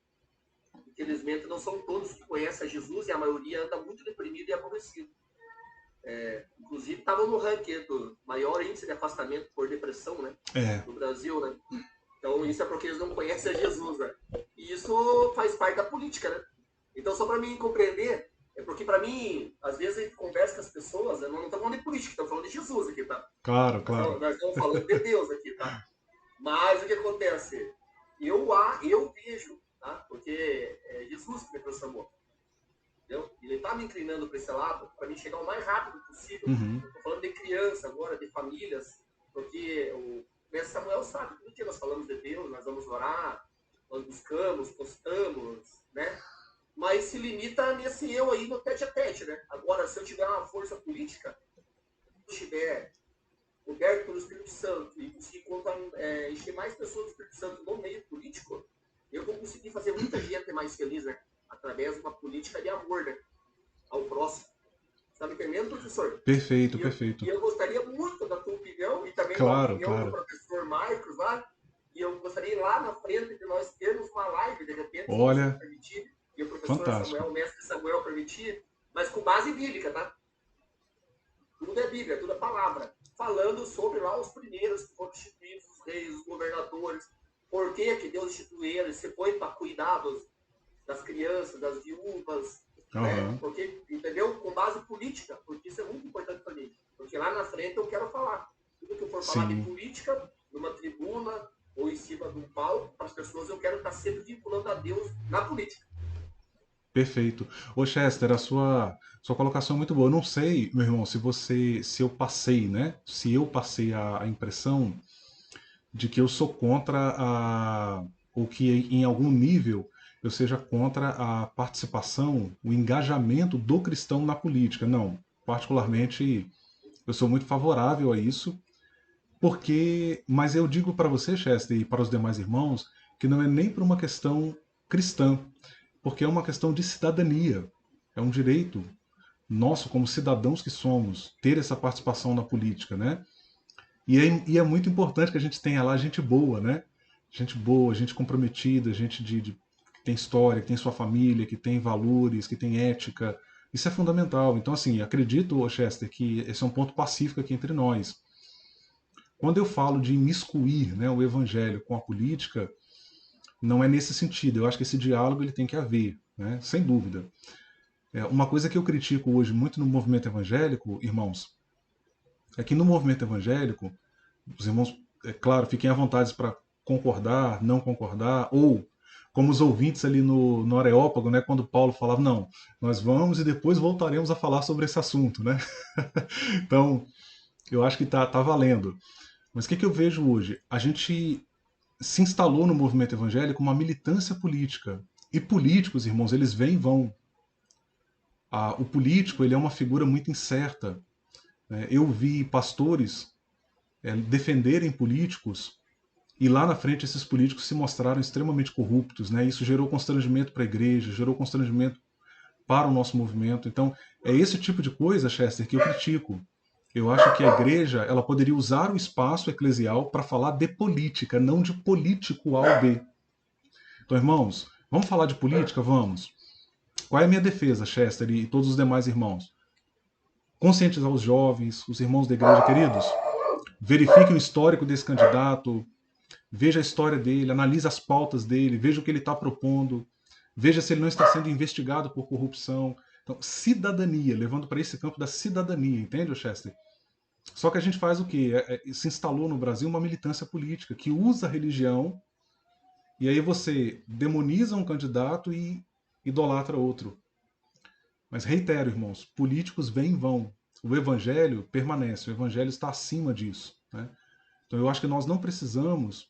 Infelizmente, não são todos que conhecem a Jesus e a maioria anda muito deprimido e aborrecido. Inclusive, estavam no ranking do maior índice de afastamento por depressão, né? No Brasil, né? Então, isso é porque eles não conhecem a Jesus, né? E isso faz parte da política, né? Então, só para mim compreender, É porque, para mim, às vezes a gente conversa com as pessoas, eu não estamos falando de política, estamos falando de Jesus aqui, tá? Claro, claro. Nós estamos falando de Deus aqui, tá? Mas o que acontece? Eu vejo, tá? Porque é Jesus que me transformou. Entendeu? Ele está me inclinando para esse lado, para mim chegar o mais rápido possível. Estou falando de criança agora, de famílias, porque o mestre Samuel sabe que no dia nós falamos de Deus, nós vamos orar, nós buscamos, postamos, né? Mas se limita nesse eu aí no tete a tete, né? Agora, se eu tiver uma força política, se eu estiver coberto pelo Espírito Santo e conseguir encher mais pessoas do Espírito Santo no meio político, eu vou conseguir fazer muita gente mais feliz, né? Através de uma política de amor, né? Ao próximo. Está me entendendo, professor? Perfeito, perfeito. E eu gostaria muito da tua opinião e também claro, da opinião do professor Marcos lá. E eu gostaria lá na frente de nós termos uma live, de repente, olha, se permitir, e o professor fantástico. Samuel, o mestre Samuel permitir, mas com base bíblica, tá? Tudo é Bíblia, tudo é palavra. Falando sobre lá os primeiros que foram instituídos, os reis, os governadores, por que Deus instituiu eles, se foi para cuidar das crianças, das viúvas, né? Porque, entendeu? Com base política, porque isso é muito importante para mim. Porque lá na frente eu quero falar. Tudo que eu for falar de política, numa tribuna ou em cima de um palco, para as pessoas eu quero estar sempre vinculando a Deus na política. Perfeito. Ô Chester, a sua colocação é muito boa. Eu não sei, meu irmão, se eu passei, né? Se eu passei a impressão de que eu sou contra ou que em algum nível eu seja contra a participação, o engajamento do cristão na política. Não, particularmente eu sou muito favorável a isso, mas eu digo para você, Chester, e para os demais irmãos, que não é nem por uma questão cristã, porque é uma questão de cidadania. É um direito nosso, como cidadãos que somos, ter essa participação na política, né? E é muito importante que a gente tenha lá gente boa, né? Gente boa, gente comprometida, gente que tem história, que tem sua família, que tem valores, que tem ética. Isso é fundamental. Então, assim, acredito, Chester, que esse é um ponto pacífico aqui entre nós. Quando eu falo de imiscuir, né, o evangelho com a política, não é nesse sentido. Eu acho que esse diálogo ele tem que haver, né? Sem dúvida. Uma coisa que eu critico hoje muito no movimento evangélico, irmãos, é que no movimento evangélico, os irmãos, é claro, fiquem à vontade para concordar, não concordar, ou como os ouvintes ali no Areópago, né, quando Paulo falava, não, nós vamos e depois voltaremos a falar sobre esse assunto, né? Então, eu acho que tá valendo. Mas o que eu vejo hoje? A gente se instalou no movimento evangélico uma militância política. E políticos, irmãos, eles vêm e vão. O político ele é uma figura muito incerta. Eu vi pastores defenderem políticos e lá na frente esses políticos se mostraram extremamente corruptos. Né? Isso gerou constrangimento para a igreja, gerou constrangimento para o nosso movimento. Então, é esse tipo de coisa, Chester, que eu critico. Eu acho que a igreja ela poderia usar o espaço eclesial para falar de política, não de político A ou B. Então, irmãos, vamos falar de política? Vamos. Qual é a minha defesa, Chester e todos os demais irmãos? Conscientizar os jovens, os irmãos da igreja, queridos. Verifiquem o histórico desse candidato, veja a história dele, analise as pautas dele, veja o que ele está propondo, veja se ele não está sendo investigado por corrupção. Então, cidadania, levando para esse campo da cidadania, entende, Chester? Só que a gente faz o quê? Se instalou no Brasil uma militância política que usa a religião e aí você demoniza um candidato e idolatra outro. Mas reitero, irmãos, políticos vêm e vão. O evangelho permanece, o evangelho está acima disso. Né? Então eu acho que nós não precisamos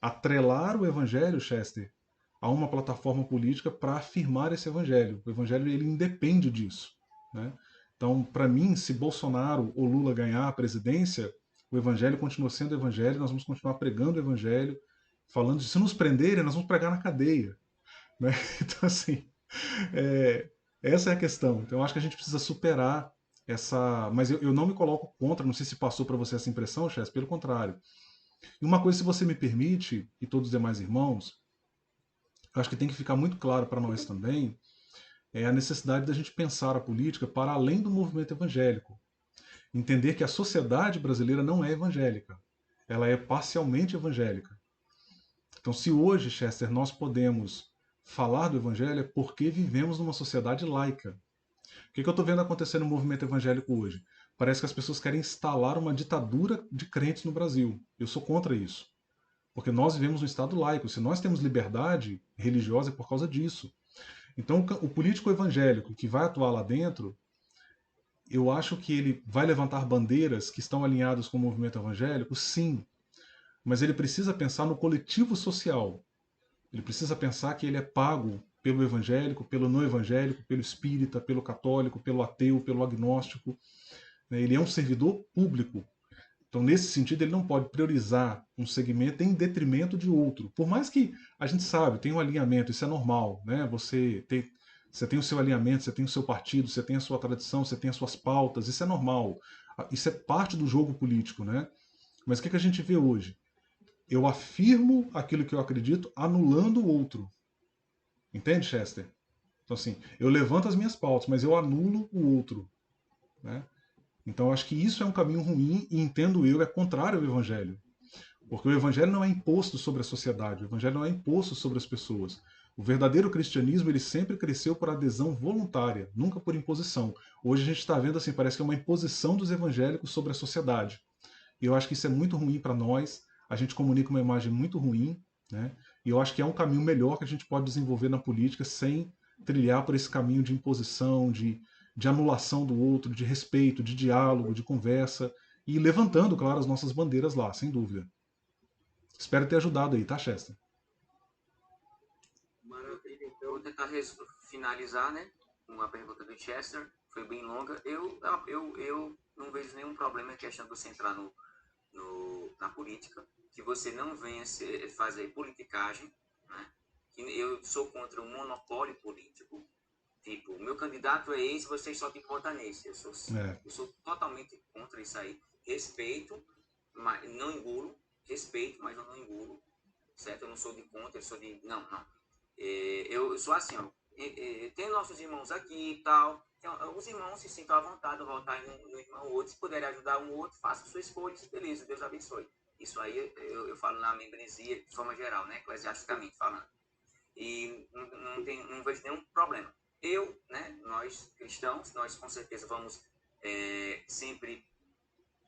atrelar o evangelho, Chester, a uma plataforma política para afirmar esse evangelho. O evangelho ele independe disso. Né? Então, para mim, se Bolsonaro ou Lula ganhar a presidência, o evangelho continua sendo evangelho, nós vamos continuar pregando o evangelho, falando de se nos prenderem, nós vamos pregar na cadeia. Né? Então, assim, essa é a questão. Então, eu acho que a gente precisa superar essa... Mas eu não me coloco contra, não sei se passou para você essa impressão, Chess, pelo contrário. E uma coisa, se você me permite, e todos os demais irmãos, eu acho que tem que ficar muito claro para nós também, é a necessidade da gente pensar a política para além do movimento evangélico. Entender que a sociedade brasileira não é evangélica. Ela é parcialmente evangélica. Então, se hoje, Chester, nós podemos falar do evangelho, é porque vivemos numa sociedade laica. O que eu estou vendo acontecer no movimento evangélico hoje? Parece que as pessoas querem instalar uma ditadura de crentes no Brasil. Eu sou contra isso. Porque nós vivemos um Estado laico. Se nós temos liberdade religiosa é por causa disso. Então, o político evangélico que vai atuar lá dentro, eu acho que ele vai levantar bandeiras que estão alinhadas com o movimento evangélico, sim. Mas ele precisa pensar no coletivo social. Ele precisa pensar que ele é pago pelo evangélico, pelo não evangélico, pelo espírita, pelo católico, pelo ateu, pelo agnóstico. Ele é um servidor público. Então, nesse sentido, ele não pode priorizar um segmento em detrimento de outro. Por mais que a gente sabe, tem um alinhamento, isso é normal. Né? Você tem o seu alinhamento, você tem o seu partido, você tem a sua tradição, você tem as suas pautas, isso é normal. Isso é parte do jogo político. Né? Mas o que a gente vê hoje? Eu afirmo aquilo que eu acredito, anulando o outro. Entende, Chester? Então, assim, eu levanto as minhas pautas, mas eu anulo o outro. Né? Então, eu acho que isso é um caminho ruim e, entendo eu, é contrário ao Evangelho. Porque o Evangelho não é imposto sobre a sociedade, o Evangelho não é imposto sobre as pessoas. O verdadeiro cristianismo ele sempre cresceu por adesão voluntária, nunca por imposição. Hoje a gente está vendo assim, parece que é uma imposição dos evangélicos sobre a sociedade. E eu acho que isso é muito ruim para nós, a gente comunica uma imagem muito ruim, né? E eu acho que é um caminho melhor que a gente pode desenvolver na política sem trilhar por esse caminho de imposição, de anulação do outro, de respeito, de diálogo, de conversa, e levantando, claro, as nossas bandeiras lá, sem dúvida. Espero ter ajudado aí, tá, Chester? Maravilha, Eu vou tentar finalizar, né? Uma pergunta do Chester, foi bem longa. Eu não vejo nenhum problema em questão de você entrar na política, que você não venha fazer politicagem, né? Eu sou contra o monopólio político. Tipo, meu candidato é esse, vocês só tem que votar nesse. Eu sou totalmente contra isso aí. Respeito, mas não engulo. Respeito, mas eu não engulo. Certo? Eu não sou de contra, eu sou de... Não. Eu sou assim, ó. Tem nossos irmãos aqui e tal. Então, os irmãos se sintam à vontade de votar no irmão outro. Se puderem ajudar um outro, faça sua escolha. Beleza, Deus abençoe. Isso aí eu falo na membresia de forma geral, né? Eclesiasticamente falando. E não vejo nenhum problema. Nós cristãos, nós com certeza vamos sempre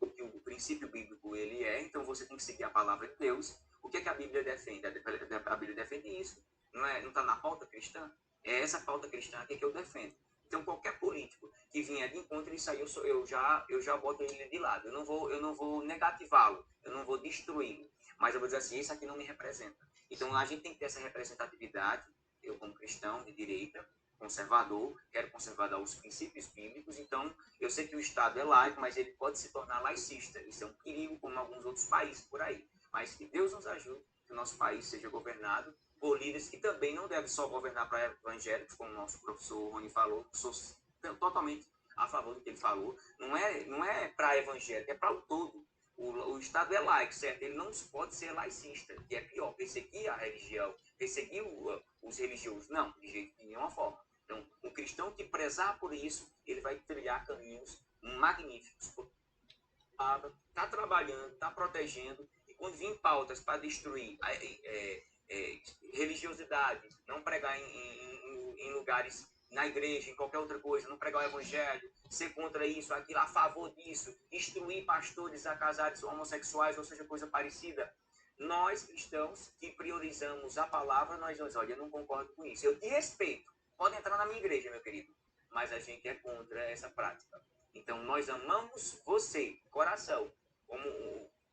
o princípio bíblico ele então você tem que seguir a palavra de Deus. O que é que a Bíblia defende? A Bíblia defende isso. Não está na pauta cristã? É essa pauta cristã que eu defendo. Então qualquer político que vinha de encontro isso aí eu já boto ele de lado. Eu não vou negativá-lo, eu não vou destruí-lo, mas eu vou dizer assim, esse aqui não me representa. Então a gente tem que ter essa representatividade. Eu como cristão de direita, conservador, quero conservar os princípios bíblicos, então eu sei que o Estado é laico, mas ele pode se tornar laicista. Isso é um perigo, como em alguns outros países por aí. Mas que Deus nos ajude, que o nosso país seja governado por líderes que também não devem só governar para evangélicos, como o nosso professor Rony falou, sou totalmente a favor do que ele falou. Não é para evangélico, é para o todo. O Estado é laico, certo? Ele não pode ser laicista, que é pior, perseguir a religião, perseguir os religiosos. Não, de nenhuma forma. Então, um cristão que prezar por isso, ele vai trilhar caminhos magníficos. Está trabalhando, está protegendo, e quando vir pautas para destruir religiosidade, não pregar em lugares, na igreja, em qualquer outra coisa, não pregar o evangelho, ser contra isso, aquilo, a favor disso, instruir pastores a casais homossexuais, ou seja, coisa parecida. Nós, cristãos, que priorizamos a palavra, nós vamos, olha, eu não concordo com isso. Eu te respeito. Pode entrar na minha igreja, meu querido. Mas a gente é contra essa prática. Então, nós amamos você, coração.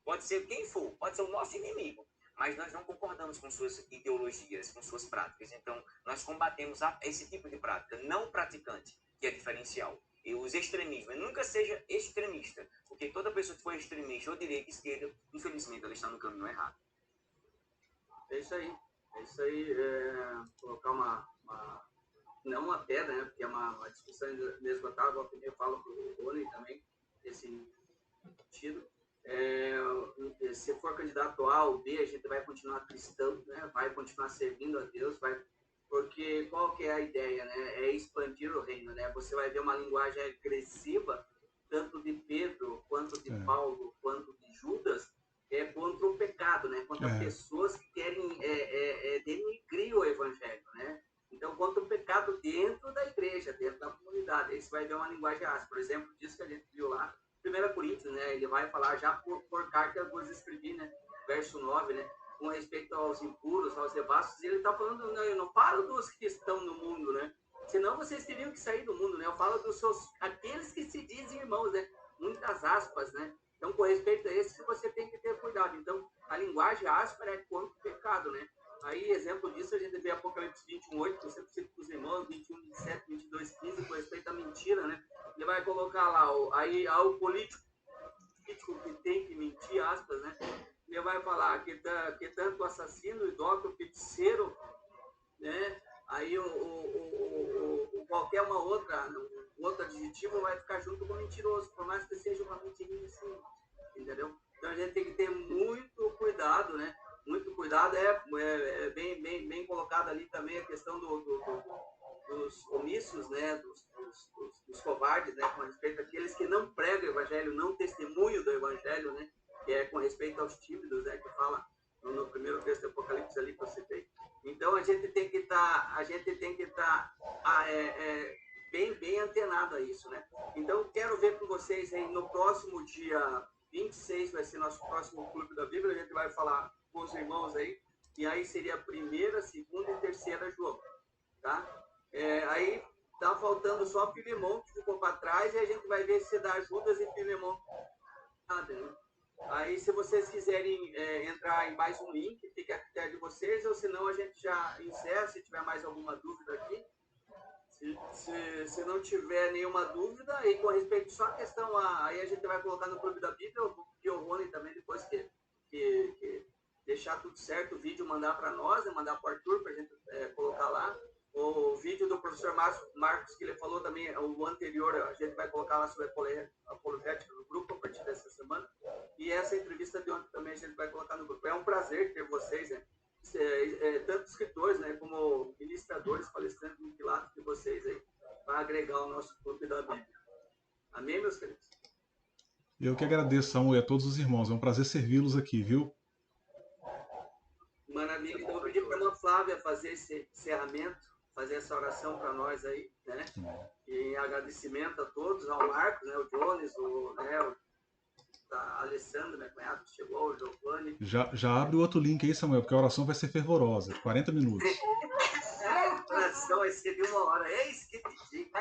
Pode ser quem for, pode ser o nosso inimigo. Mas nós não concordamos com suas ideologias, com suas práticas. Então, nós combatemos esse tipo de prática, não praticante, que é diferencial. E os extremismos, nunca seja extremista, porque toda pessoa que for extremista, ou direita, ou esquerda, infelizmente, ela está no caminho errado. É isso aí. Colocar não uma pedra, né, porque é uma discussão inesgotável, que eu falo para o Rony também, nesse sentido. Se for candidato A ou B, a gente vai continuar cristão, né? Vai continuar servindo a Deus, porque qual que é a ideia, né? É expandir o reino, né? Você vai ver uma linguagem agressiva, tanto de Pedro, quanto de Paulo, quanto de Judas, contra o pecado, né? Contra pessoas que querem denigrir o evangelho, né? Então, contra o pecado dentro da igreja, dentro da comunidade. Aí você vai ver uma linguagem áspera. Por exemplo, disso que a gente viu lá, 1 Coríntios, né? Ele vai falar já por carta eu vos escrevi, né? Verso 9, né? Com respeito aos impuros, aos devassos, ele está falando, não, eu não falo dos que estão no mundo, né? Senão vocês teriam que sair do mundo, né? Eu falo dos aqueles que se dizem irmãos, né? Muitas aspas, né? Então, com respeito a esses, você tem que ter cuidado. Então, a linguagem áspera é contra o pecado, né? Aí, exemplo disso, a gente vê Apocalipse 21:8, você precisa para os irmãos, 21:17, 22:15, com respeito à mentira, né? Ele vai colocar lá, aí há o político que tem que mentir, aspas, né? Ele vai falar que tanto o assassino, o idólatra, o feiticeiro, né? Aí qualquer outro adjetivo vai ficar junto com o mentiroso, por mais que seja uma mentirinha assim, entendeu? Então a gente tem que ter muito cuidado, né? Muito cuidado, é bem colocado ali também a questão dos omissos, né? Dos covardes, né? Com respeito àqueles que não pregam o evangelho, não testemunham do evangelho, né? Que é com respeito aos tímidos, né? Que fala no primeiro texto do Apocalipse ali que eu citei. Então a gente tem que estar bem antenado a isso, né? Então quero ver com vocês aí no próximo dia 26, vai ser nosso próximo Clube da Bíblia, a gente vai falar com os irmãos aí, e aí seria a primeira, segunda e terceira João, tá? Aí tá faltando só Filemão, que ficou para trás, e a gente vai ver se dá Judas e Filemão, nada, né? Aí, se vocês quiserem entrar em mais um link, fica a critério de vocês, ou senão a gente já encerra, se tiver mais alguma dúvida aqui. Se não tiver nenhuma dúvida, aí com respeito só à questão, aí a gente vai colocar no Clube da Bíblia, eu vou pedir ao Rony também, depois que deixar tudo certo, o vídeo mandar para nós, né, mandar para o Arthur, para a gente colocar lá. O vídeo do professor Marcos, que ele falou também, o anterior, a gente vai colocar lá sobre a apologética do grupo a partir dessa semana. E essa entrevista de ontem também a gente vai colocar no grupo. É um prazer ter vocês, né? Tanto escritores, né, como ministradores, palestrantes, mutilados de vocês aí, para agregar o nosso clube da Bíblia. Amém, meus queridos? Eu que agradeço, Samuel, e a todos os irmãos. É um prazer servi-los aqui, viu? Maravilha. Então, eu pedi para a irmã Flávia fazer esse encerramento, fazer essa oração para nós aí, né? Em agradecimento a todos, ao Marcos, né, o Jones, a Alessandra, minha cunhada, que chegou, o Giovanni. Já abre o outro link aí, Samuel, porque a oração vai ser fervorosa, de 40 minutos. A oração vai ser de 1 hora. Eis que te digo.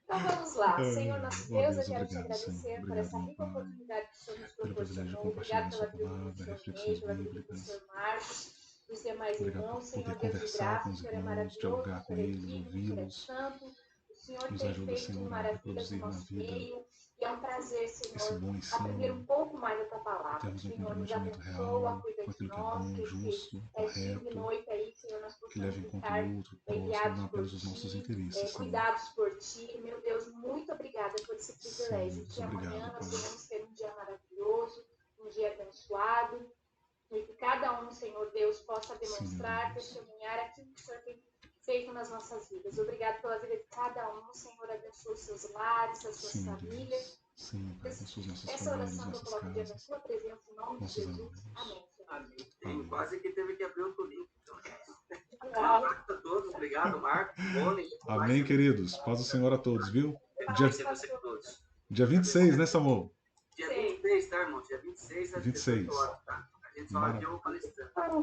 Então vamos lá. Senhor nosso Deus, eu quero te agradecer por essa rica oportunidade que o Senhor nos proporcionou. Obrigado pela vida do Senhor Ney, pela vida do professor Marcos, dos demais irmãos. Senhor Deus de graça, o Senhor é maravilhoso, dialogar com eles, o Senhor é ouvi-los. santo, o Senhor Nos tem ajuda, feito Senhor, a maravilhas no reproduzir na nosso vida meio. E é um prazer, esse Senhor, bom aprender um ensino, pouco mais da tua palavra. termos um Senhor, nos comprometimento abençoa, real cuida com de aquilo que é nós, bom, que justo, dia e correto, noite aí, Senhor, nós que leve em possamos conta estar o outro, próximo, guiados não por apenas os nossos ti, interesses, Senhor. cuidados por ti. Meu Deus, muito obrigada por esse privilégio. Sim, Que amanhã obrigado, nós Pai. venhamos ter um dia maravilhoso, um dia abençoado, e que cada um, Senhor Deus, possa demonstrar, testemunhar aquilo que o Senhor tem feito nas nossas vidas. Obrigado pela vida de cada um. Senhor, abençoe os seus lares, as suas famílias. Sim, Pai, abençoe nossas Essa famílias, oração que eu nossas coloco diante da casas, sua presença, em nome de nossos Jesus. amigos. Amém. Amém. Quase que teve que abrir outro link. Uau. Obrigado a todos. Obrigado, Marcos, Rony. Amém, queridos. Paz do Senhor a todos, viu? Dia 26, né, Samuel? Dia 23, tá, irmão? Dia 26 às 18 horas, tá? A gente só viu o palestrante.